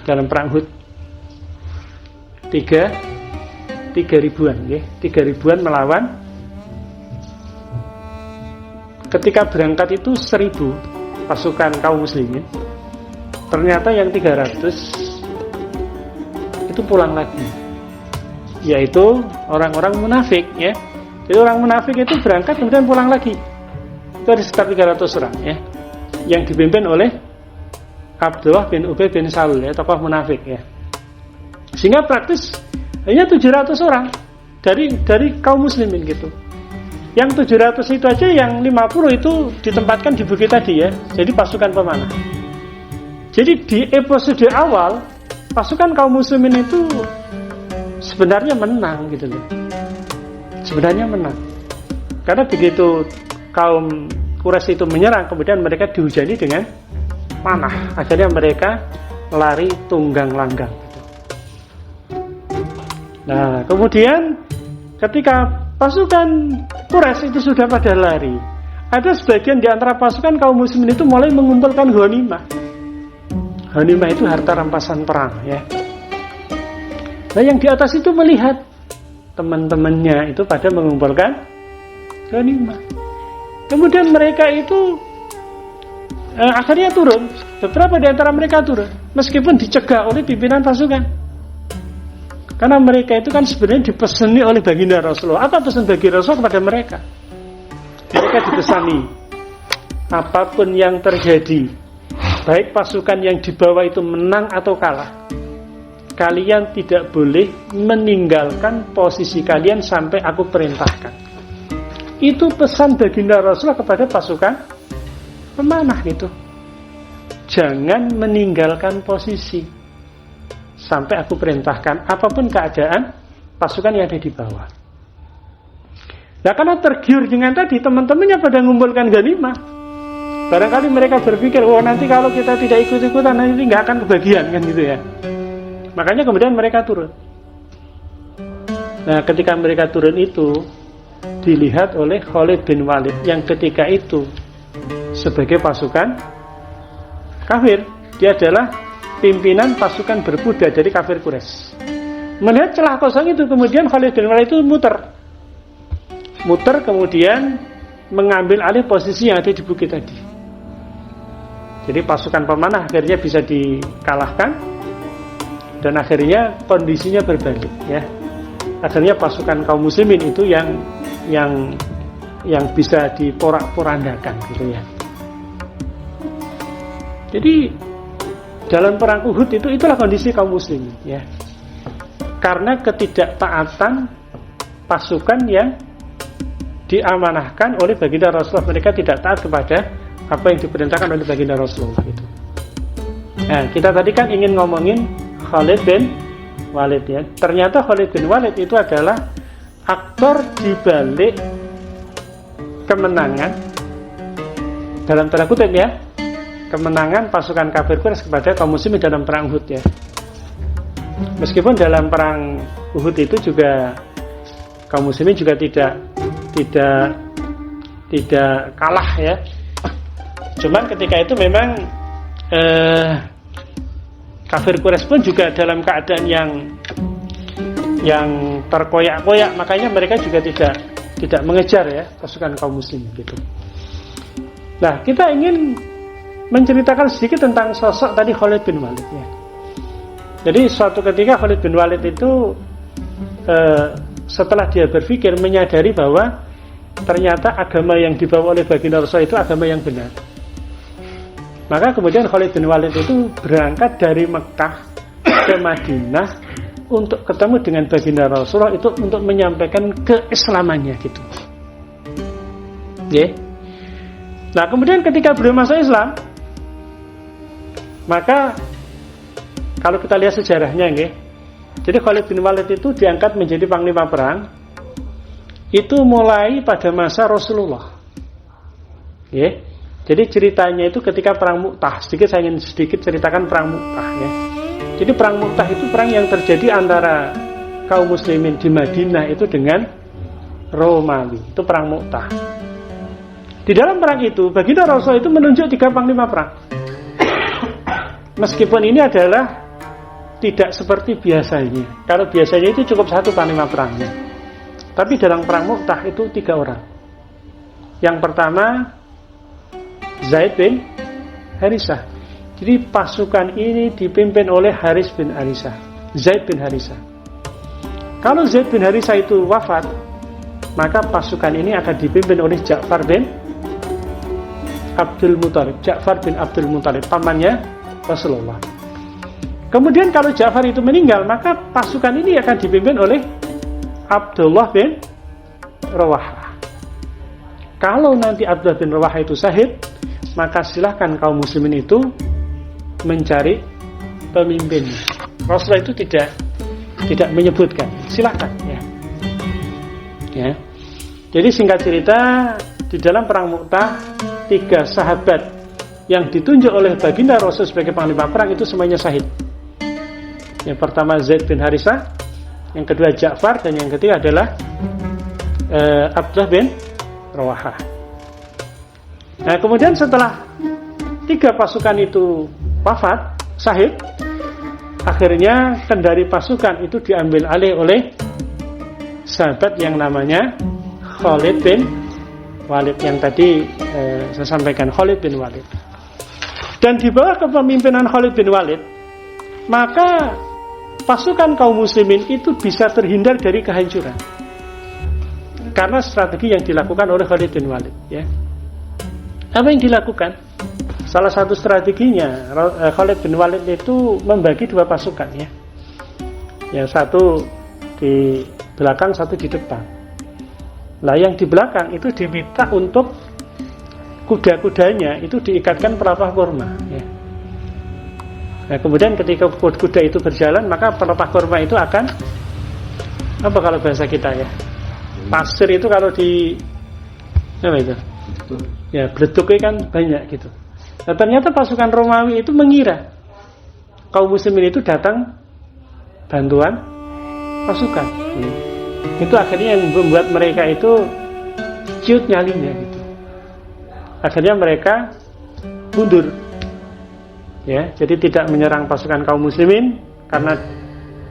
dalam perang Uhud? 3 ribuan, ya. 3 ribuan melawan. Ketika berangkat itu 1000 pasukan kaum muslimin. Ternyata yang 300 itu pulang lagi, yaitu orang-orang munafik, ya. Jadi orang munafik itu berangkat kemudian pulang lagi. Itu ada sekitar 300 orang, ya, yang dipimpin oleh Abdullah bin Ubay bin Salul, ya, tokoh munafik, ya. Sehingga praktis hanya 700 orang dari kaum muslimin gitu. Yang 700 itu aja, yang 50 itu ditempatkan di bukit tadi, ya. Jadi pasukan pemanah. Jadi di episode awal pasukan kaum muslimin itu sebenarnya menang gitu loh. Sebenarnya menang. Karena begitu kaum Quraisy itu menyerang, kemudian mereka dihujani dengan panah. Akhirnya mereka lari tunggang langgang. Nah, kemudian ketika pasukan Quraisy itu sudah pada lari, ada sebagian di antara pasukan kaum muslimin itu mulai mengumpulkan ghanimah. Ghanimah itu harta rampasan perang, ya. Nah, yang di atas itu melihat teman-temannya itu pada mengumpulkan ghanimah. Kemudian mereka itu akhirnya turun. Beberapa di antara mereka turun, meskipun dicegah oleh pimpinan pasukan. Karena mereka itu kan sebenarnya dipeseni oleh baginda Rasulullah. Apa pesan bagi Rasul kepada mereka? Mereka dipesani, apapun yang terjadi, baik pasukan yang dibawa itu menang atau kalah, kalian tidak boleh meninggalkan posisi kalian sampai aku perintahkan. Itu pesan baginda Rasulullah kepada pasukan pemanah itu. Jangan meninggalkan posisi sampai aku perintahkan, apapun keadaan pasukan yang ada di bawah. Nah, karena tergiur dengan tadi teman-temannya pada mengumpulkan ghanimah, barangkali mereka berpikir, oh nanti kalau kita tidak ikut-ikutan nanti nggak akan kebagian, kan gitu ya. Makanya kemudian mereka turun. Nah, ketika mereka turun itu dilihat oleh Khalid bin Walid yang ketika itu sebagai pasukan kafir. Dia adalah pimpinan pasukan berkuda dari kafir Quraisy. Melihat celah kosong itu, kemudian Khalid bin Walid itu muter kemudian mengambil alih posisi yang ada di bukit tadi. Jadi pasukan pemanah akhirnya bisa dikalahkan dan akhirnya kondisinya berbalik, ya. Akhirnya pasukan kaum muslimin itu yang bisa diporak-porandakan gitu ya. Jadi dalam perang Uhud itulah kondisi kaum muslimin, ya. Karena ketidaktaatan pasukan yang diamanahkan oleh baginda Rasulullah, mereka tidak taat kepada apa yang diperintahkan oleh baginda Rasulullah itu. Nah, kita tadi kan ingin ngomongin Khalid bin Walid, ya. Ternyata Khalid bin Walid itu adalah aktor di balik kemenangan, dalam tanda kutip, ya, kemenangan pasukan kafir Quraisy kepada kaum muslimin dalam perang Uhud, ya. Meskipun dalam perang Uhud itu juga kaum muslimin juga tidak kalah, ya. Cuman ketika itu memang kafir Quraisy pun juga dalam keadaan yang terkoyak-koyak, makanya mereka juga tidak mengejar, ya, pasukan kaum muslimin gitu. Nah, kita ingin menceritakan sedikit tentang sosok tadi Khalid bin Walid, ya. Jadi suatu ketika Khalid bin Walid itu setelah dia berpikir, menyadari bahwa ternyata agama yang dibawa oleh baginda Rasul itu agama yang benar. Maka kemudian Khalid bin Walid itu berangkat dari Mekah ke Madinah untuk ketemu dengan baginda Rasulullah itu untuk menyampaikan keislamannya gitu. Yeah. Nah, kemudian ketika beliau masuk Islam, maka kalau kita lihat sejarahnya, nggih. Jadi Khalid bin Walid itu diangkat menjadi panglima perang itu mulai pada masa Rasulullah. Ya. Jadi ceritanya itu ketika perang Mu'tah. Saya ingin sedikit ceritakan perang Mu'tah, ya. Jadi perang Mu'tah itu perang yang terjadi antara kaum muslimin di Madinah itu dengan Romawi. Itu perang Mu'tah. Di dalam perang itu, baginda Rasul itu menunjuk 3 panglima perang. Meskipun ini adalah tidak seperti biasanya. Kalau biasanya itu cukup 1 panglima perangnya. Tapi dalam perang Mu'tah itu 3 orang. Yang pertama Zaid bin Harisah. Jadi pasukan ini dipimpin oleh Haris bin Harisah, Zaid bin Harisah. Kalau Zaid bin Harisah itu wafat, maka pasukan ini akan dipimpin oleh Ja'far bin Abdul Muthalib. Ja'far bin Abdul Muthalib, pamannya Rasulullah. Kemudian kalau Ja'far itu meninggal, maka pasukan ini akan dipimpin oleh Abdullah bin Rawahah. Kalau nanti Abdullah bin Rawahah itu syahid, maka silahkan kaum muslimin itu mencari pemimpin. Rasulullah itu tidak menyebutkan, silakan ya. Jadi singkat cerita, di dalam perang Mu'tah 3 sahabat yang ditunjuk oleh baginda Rasul sebagai panglima perang itu semuanya syahid. Yang pertama Zaid bin Harisah, yang kedua Ja'far, dan yang ketiga adalah Abdullah bin Rawahah. Nah, kemudian setelah 3 pasukan itu wafat, syahid, akhirnya kendali pasukan itu diambil alih oleh sahabat yang namanya Khalid bin Walid, yang tadi saya sampaikan, Khalid bin Walid. Dan di bawah kepemimpinan Khalid bin Walid, maka pasukan kaum muslimin itu bisa terhindar dari kehancuran karena strategi yang dilakukan oleh Khalid bin Walid, ya. Apa yang dilakukan? Salah satu strateginya, Khalid bin Walid itu membagi 2 pasukan, ya. Yang satu di belakang, satu di depan. Nah, yang di belakang itu diminta untuk kuda-kudanya itu diikatkan pelepah kurma, ya. Nah, kemudian ketika kuda itu berjalan, maka pelepah kurma itu akan, apa kalau bahasa kita, ya, pasir itu kalau di apa itu? Ya, bleduknya kan banyak gitu. Nah, ternyata pasukan Romawi itu mengira kaum muslimin itu datang bantuan pasukan. Itu akhirnya yang membuat mereka itu ciut nyalinya gitu. Akhirnya mereka mundur. Ya, jadi tidak menyerang pasukan kaum muslimin karena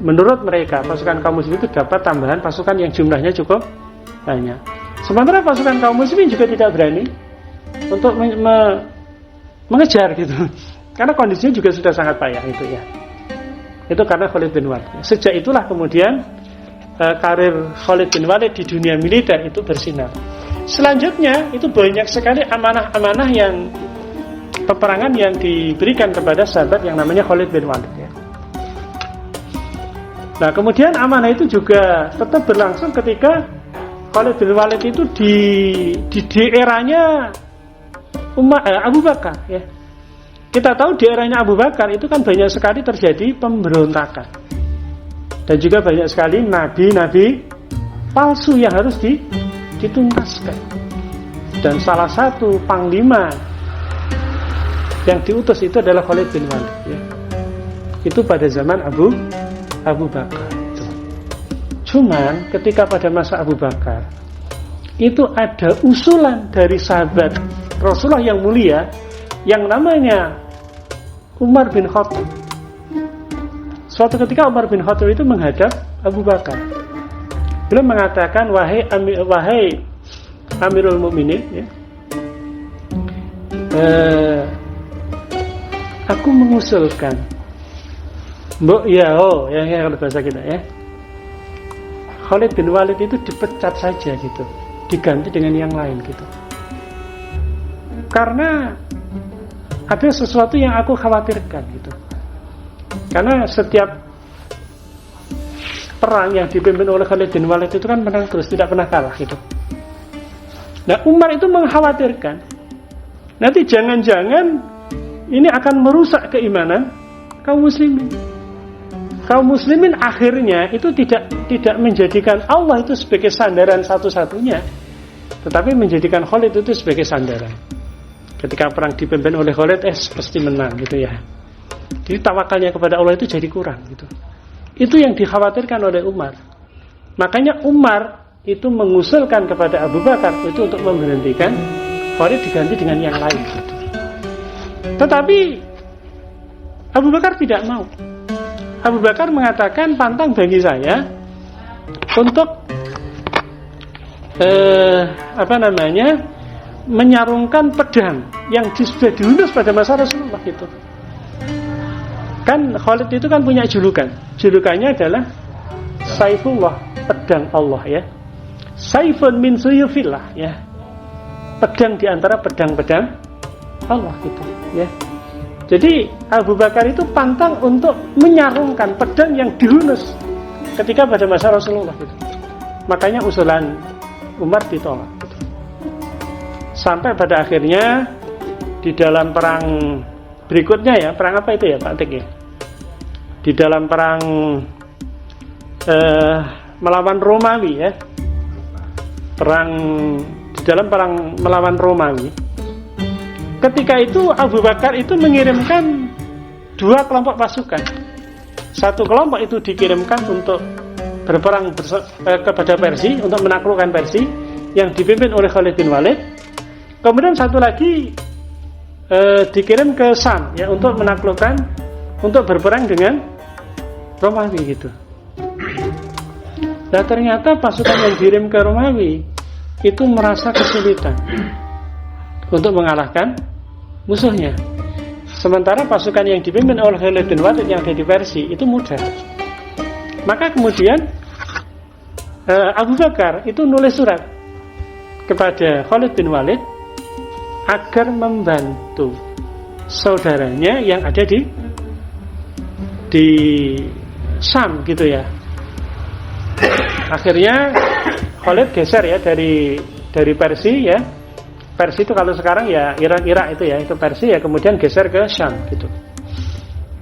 menurut mereka pasukan kaum muslimin itu dapat tambahan pasukan yang jumlahnya cukup banyak. Sementara pasukan kaum muslimin juga tidak berani untuk mengejar gitu. Karena kondisinya juga sudah sangat payah itu, ya. Itu karena Khalid bin Walid. Sejak itulah kemudian karir Khalid bin Walid di dunia militer itu bersinar. Selanjutnya itu banyak sekali amanah-amanah yang peperangan yang diberikan kepada sahabat yang namanya Khalid bin Walid, ya. Nah, kemudian amanah itu juga tetap berlangsung ketika Khalid bin Walid itu di eranya Abu Bakar, ya. Kita tahu di eranya Abu Bakar itu kan banyak sekali terjadi pemberontakan. Dan juga banyak sekali nabi-nabi palsu yang harus dituntaskan. Dan salah satu panglima yang diutus itu adalah Khalid bin Walid, ya. Itu pada zaman Abu Bakar. Cuman ketika pada masa Abu Bakar itu ada usulan dari sahabat Rasulullah yang mulia yang namanya Umar bin Khattab. Suatu ketika Umar bin Khattab itu menghadap Abu Bakar. Beliau mengatakan, wahai Amirul Mukminin, ya, aku mengusulkan, yang kalau bahasa kita, ya, Khalid bin Walid itu dipecat saja gitu, diganti dengan yang lain gitu. Karena ada sesuatu yang aku khawatirkan gitu. Karena setiap perang yang dipimpin oleh Khalid bin Walid itu kan menang terus, tidak pernah kalah gitu. Nah, Umar itu mengkhawatirkan nanti jangan-jangan ini akan merusak keimanan kaum muslimin. Kaum muslimin akhirnya itu tidak menjadikan Allah itu sebagai sandaran satu-satunya, tetapi menjadikan Khalid itu sebagai sandaran. Ketika perang dipimpin oleh Khalid, pasti menang gitu, ya. Jadi tawakalnya kepada Allah itu jadi kurang gitu. Itu yang dikhawatirkan oleh Umar. Makanya Umar itu mengusulkan kepada Abu Bakar itu untuk memberhentikan Khalid diganti dengan yang lain gitu. Tetapi Abu Bakar tidak mau. Abu Bakar mengatakan, pantang bagi saya untuk menyarungkan pedang yang sudah dihunus pada masa Rasulullah itu. Kan Khalid itu kan punya julukan. Julukannya adalah Saifullah, pedang Allah ya. Saifun min suyufillah ya. Pedang di antara pedang-pedang Allah gitu ya. Jadi Abu Bakar itu pantang untuk menyarungkan pedang yang dihunus ketika pada masa Rasulullah gitu. Makanya usulan Umar ditolak gitu. Sampai pada akhirnya di dalam perang berikutnya ya, perang apa itu ya Pak Tek ya? Di dalam perang melawan Romawi ya. Di dalam perang melawan Romawi. Ketika itu Abu Bakar itu mengirimkan 2 kelompok pasukan. Satu kelompok itu dikirimkan untuk berperang kepada Persia, untuk menaklukkan Persia yang dipimpin oleh Khalid bin Walid. Kemudian satu lagi dikirim ke Syam ya, untuk menaklukkan, untuk berperang dengan Romawi gitu. Nah ternyata pasukan yang dikirim ke Romawi itu merasa kesulitan untuk mengalahkan musuhnya. Sementara pasukan yang dipimpin oleh Khalid bin Walid yang ada di Persia itu mudah. Maka kemudian Abu Bakar itu nulis surat kepada Khalid bin Walid agar membantu saudaranya yang ada di Syam gitu ya. Akhirnya Khalid geser ya dari Persia ya. Persia itu kalau sekarang ya Irak itu ya, itu Persia ya, kemudian geser ke Syam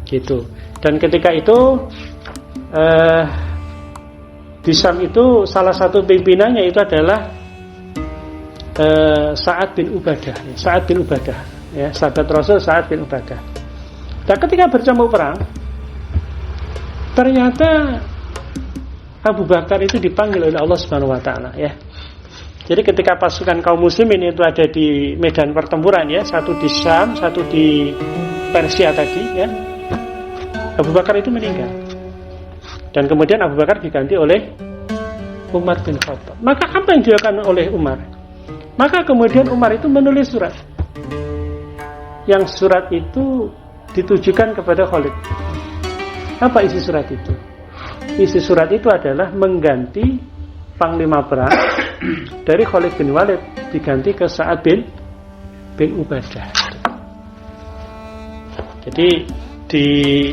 gitu. Dan ketika itu di Syam itu salah satu pimpinannya itu adalah Sa'ad bin Ubadah ya, sahabat Rasul Sa'ad bin Ubadah. Dan ketika bercamuk perang, ternyata Abu Bakar itu dipanggil oleh Allah Subhanahu wa taala ya. Jadi ketika pasukan kaum muslimin itu ada di medan pertempuran ya, satu di Syam, satu di Persia tadi ya, Abu Bakar itu meninggal. Dan kemudian Abu Bakar diganti oleh Umar bin Khattab. Maka apa yang dilakukan oleh Umar? Maka kemudian Umar itu menulis surat. Yang surat itu ditujukan kepada Khalid. Apa isi surat itu? Isi surat itu adalah mengganti panglima perang dari Khalid bin Walid, diganti ke Sa'ad bin Ubadah. Jadi di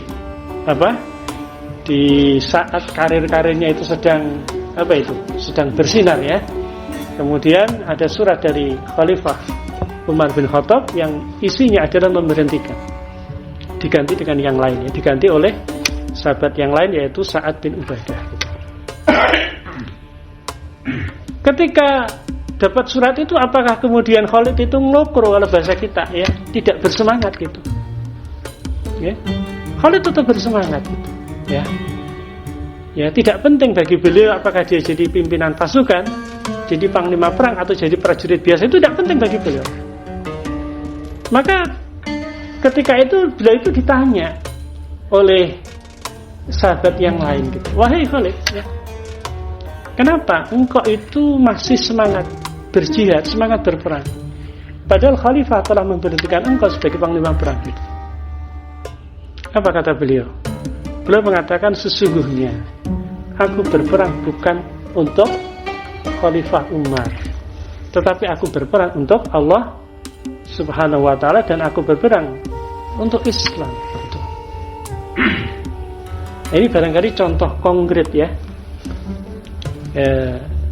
saat karir-karirnya itu sedang bersinar ya. Kemudian ada surat dari Khalifah Umar bin Khattab yang isinya adalah memberhentikan, diganti dengan yang lain ya, diganti oleh sahabat yang lain yaitu Sa'ad bin Ubadah gitu. Ketika dapat surat itu, apakah kemudian Khalid itu ngelokro kalau bahasa kita ya, tidak bersemangat gitu ya? Khalid tetap bersemangat gitu ya. Ya tidak penting bagi beliau apakah dia jadi pimpinan pasukan, jadi panglima perang atau jadi prajurit biasa, itu tidak penting bagi beliau. Maka ketika itu beliau itu ditanya oleh sahabat yang lain gitu, wahai Khalid ya, kenapa engkau itu masih semangat berjihad, semangat berperang, padahal Khalifah telah memberhentikan engkau sebagai panglima perang gitu. Apa kata beliau? Beliau mengatakan, sesungguhnya aku berperang bukan untuk Khalifah Umar, tetapi aku berperang untuk Allah Subhanahu wa ta'ala, dan aku berperang untuk Islam gitu. Ini barangkali contoh konkret ya,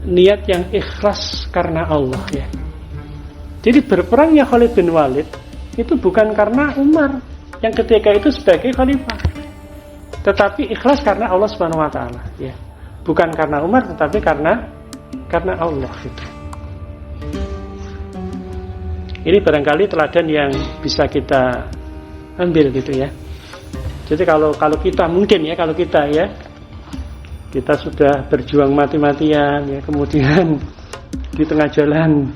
niat yang ikhlas karena Allah ya. Jadi berperangnya Khalid bin Walid itu bukan karena Umar yang ketika itu sebagai khalifah, tetapi ikhlas karena Allah Subhanahu wa taala ya. Bukan karena Umar tetapi karena Allah gitu. Ini barangkali teladan yang bisa kita ambil gitu ya. Jadi kalau kita mungkin ya, kalau kita ya kita sudah berjuang mati-matian ya, kemudian di tengah jalan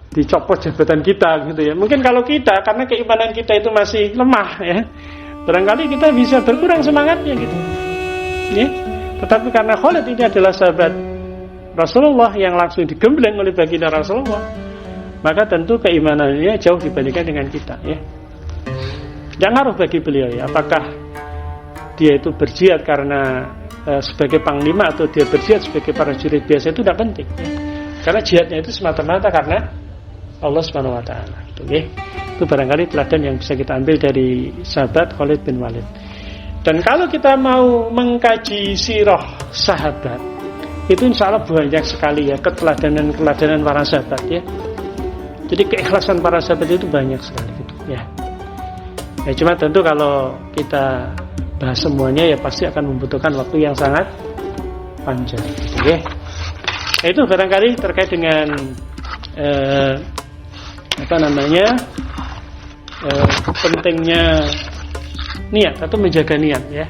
dicopot jabatan kita gitu ya. Mungkin kalau kita karena keimanan kita itu masih lemah ya, barangkali kita bisa berkurang semangatnya gitu ya. Tetapi karena Khalid ini adalah sahabat Rasulullah yang langsung digembleng oleh baginda Rasulullah, maka tentu keimanannya jauh dibandingkan dengan kita ya. Tidak ngaruh bagi beliau ya, apakah dia itu berjihad karena sebagai panglima atau dia berjihad sebagai prajurit biasa, itu tidak penting ya. Karena jihadnya itu semata-mata karena Allah Subhanahu wa taala gitu ya. Itu barangkali teladan yang bisa kita ambil dari sahabat Khalid bin Walid. Dan kalau kita mau mengkaji sirah sahabat, itu insya Allah banyak sekali ya keteladanan para sahabat ya. Jadi keikhlasan para sahabat itu banyak sekali gitu ya. Ya cuma tentu kalau kita bahas semuanya ya pasti akan membutuhkan waktu yang sangat panjang gitu ya. Itu barangkali terkait dengan pentingnya niat atau menjaga niat ya.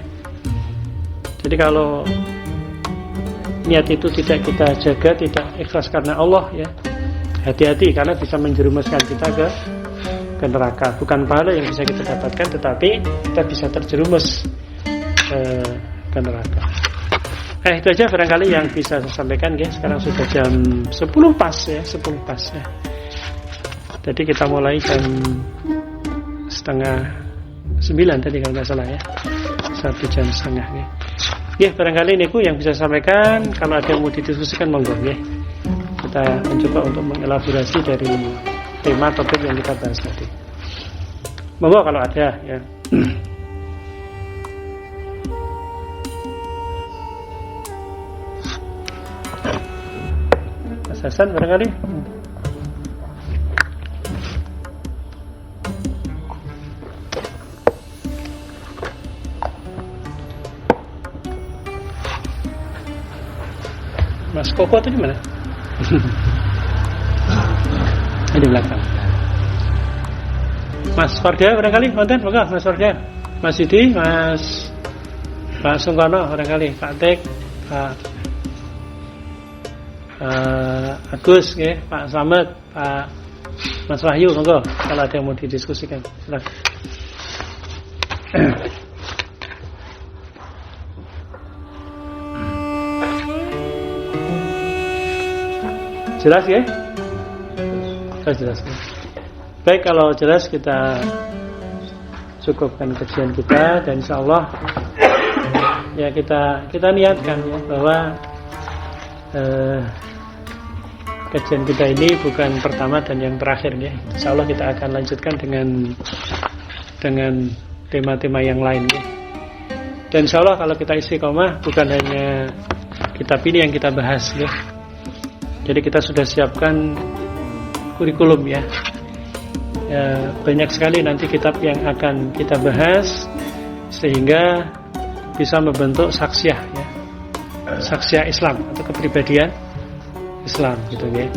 Jadi kalau niat itu tidak kita jaga, tidak ikhlas karena Allah ya, hati-hati karena bisa menjerumuskan kita ke neraka. Bukan pahala yang bisa kita dapatkan, tetapi kita bisa terjerumus ke neraka. Itu aja barangkali yang bisa saya sampaikan ya. Sekarang sudah jam 10 pas ya, 10 pas ya. Jadi kita mulai jam 8:30 tadi kalau nggak salah ya, 1 jam setengah ya. Ya barangkali niku yang bisa saya sampaikan. Kalau ada yang mau didiskusikan monggo ya. Kita mencoba untuk mengelaborasi dari tema topik yang kita bahas tadi. Monggo kalau ada ya. Mas Hasan barangkali. Mas Koko itu di mana? Di belakang. Mas Fardia barangkali konten, moga Mas Fardia, Mas Sidi, Pak Sungkono barangkali, Pak Tek, Pak Agus, ya, Pak Slamet, Pak Mas Wahyu, moga kalau ada yang mau didiskusikan. Silakan. Jelas ya? Jelas. Baik, kalau jelas kita cukupkan kajian kita dan insyaallah ya kita niatkan ya bahwa kajian kita ini bukan pertama dan yang terakhir ya. Insyaallah kita akan lanjutkan dengan tema-tema yang lain ya. Dan insyaallah kalau kita istiqomah bukan hanya kitab ini yang kita bahas ya. Jadi kita sudah siapkan kurikulum ya. Banyak sekali nanti kitab yang akan kita bahas sehingga bisa membentuk saksiah ya. Saksiah Islam atau kepribadian Islam gitu ya.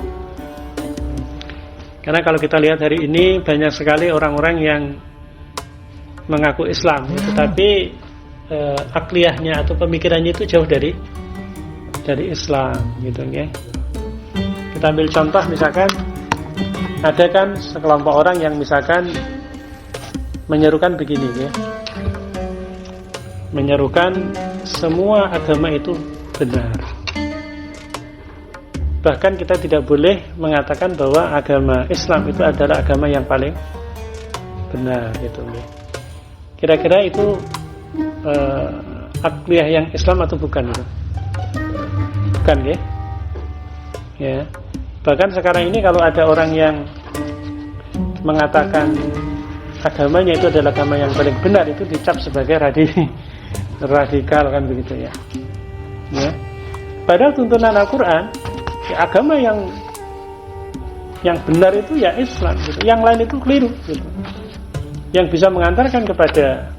Karena kalau kita lihat hari ini banyak sekali orang-orang yang mengaku Islam ya, tetapi akliyahnya atau pemikirannya itu jauh dari Islam gitu ya. Kita ambil contoh misalkan ada kan sekelompok orang yang misalkan menyerukan begini ya, menyerukan semua agama itu benar. Bahkan kita tidak boleh mengatakan bahwa agama Islam itu adalah agama yang paling benar gitu ya. Kira-kira itu akliyah yang Islam atau bukan itu? Bukan ya? Ya. Bahkan sekarang ini kalau ada orang yang mengatakan agamanya itu adalah agama yang paling benar, itu dicap sebagai radikal kan begitu ya. Ya. Padahal tuntunan Al-Quran, ya, agama yang benar itu ya Islam gitu. Yang lain itu keliru gitu. Yang bisa mengantarkan kepada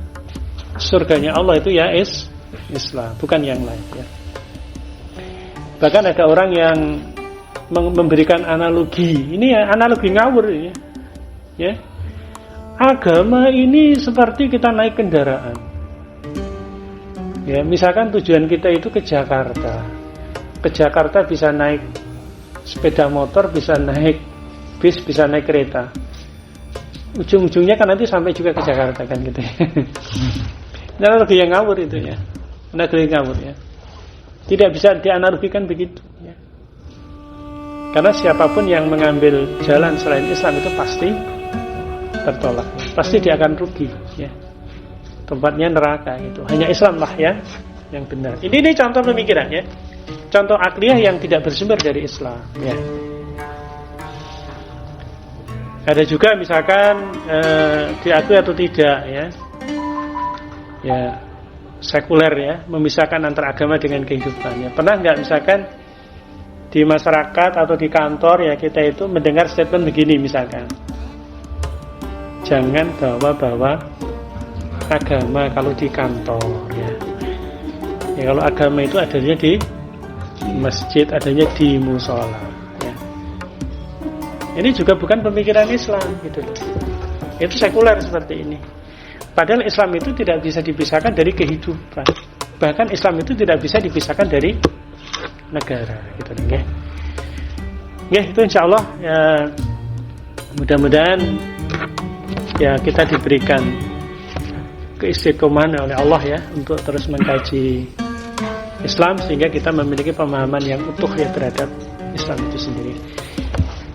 surganya Allah itu ya Islam, bukan yang lain ya. Bahkan ada orang yang memberikan analogi, ini ya analogi ngawur ini ya. Agama ini seperti kita naik kendaraan. Ya, misalkan tujuan kita itu ke Jakarta. Ke Jakarta bisa naik sepeda motor, bisa naik bis, bisa naik kereta. Ujung-ujungnya kan nanti sampai juga ke Jakarta kan gitu ya. Ini analogi yang ngawur itu ya. Analogi yang ngawur ya. Tidak bisa dianalogikan begitu ya. Karena siapapun yang mengambil jalan selain Islam itu pasti tertolak. Pasti dia akan rugi ya. Tempatnya neraka itu. Hanya Islam lah ya yang benar. Ini contoh pemikiran ya. Contoh akliyah yang tidak bersumber dari Islam ya. Ada juga misalkan diakui atau tidak ya. Ya, sekuler ya, memisahkan antara agama dengan kehidupannya. Pernah nggak misalkan di masyarakat atau di kantor ya kita itu mendengar statement begini misalkan, jangan bawa-bawa agama kalau di kantor ya. Ya kalau agama itu adanya di masjid, adanya di musola ya. Ini juga bukan pemikiran Islam gitu loh. Itu sekuler seperti ini. Padahal Islam itu tidak bisa dipisahkan dari kehidupan. Bahkan Islam itu tidak bisa dipisahkan dari negara gitu ya. Ya itu insyaallah ya, mudah-mudahan ya kita diberikan keistiqomahan oleh Allah ya untuk terus mengkaji Islam sehingga kita memiliki pemahaman yang utuh ya terhadap Islam itu sendiri.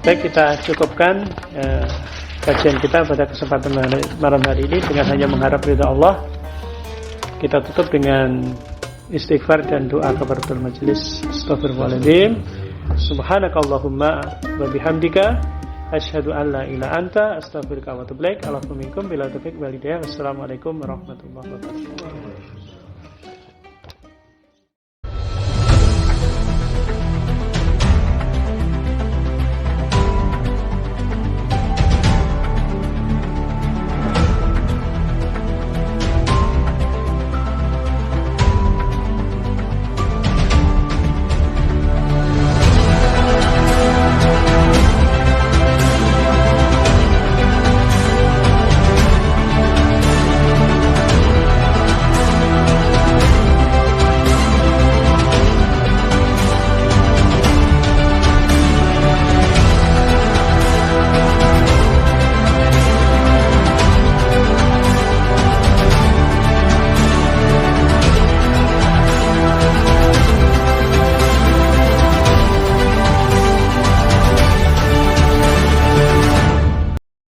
Baik, kita cukupkan kajian kita pada kesempatan malam hari ini dengan hanya mengharap ridha Allah. Kita tutup dengan istighfar dan doa kafaratul majelis. Astaghfirullahaladzim. Subhanakallahumma wa bihamdika asyhadu an la ilaha anta astaghfiruka wa atubu ilaik. Allahumma minkum bila taufiq wal hidayah. Wassalamualaikum warahmatullahi wabarakatuh.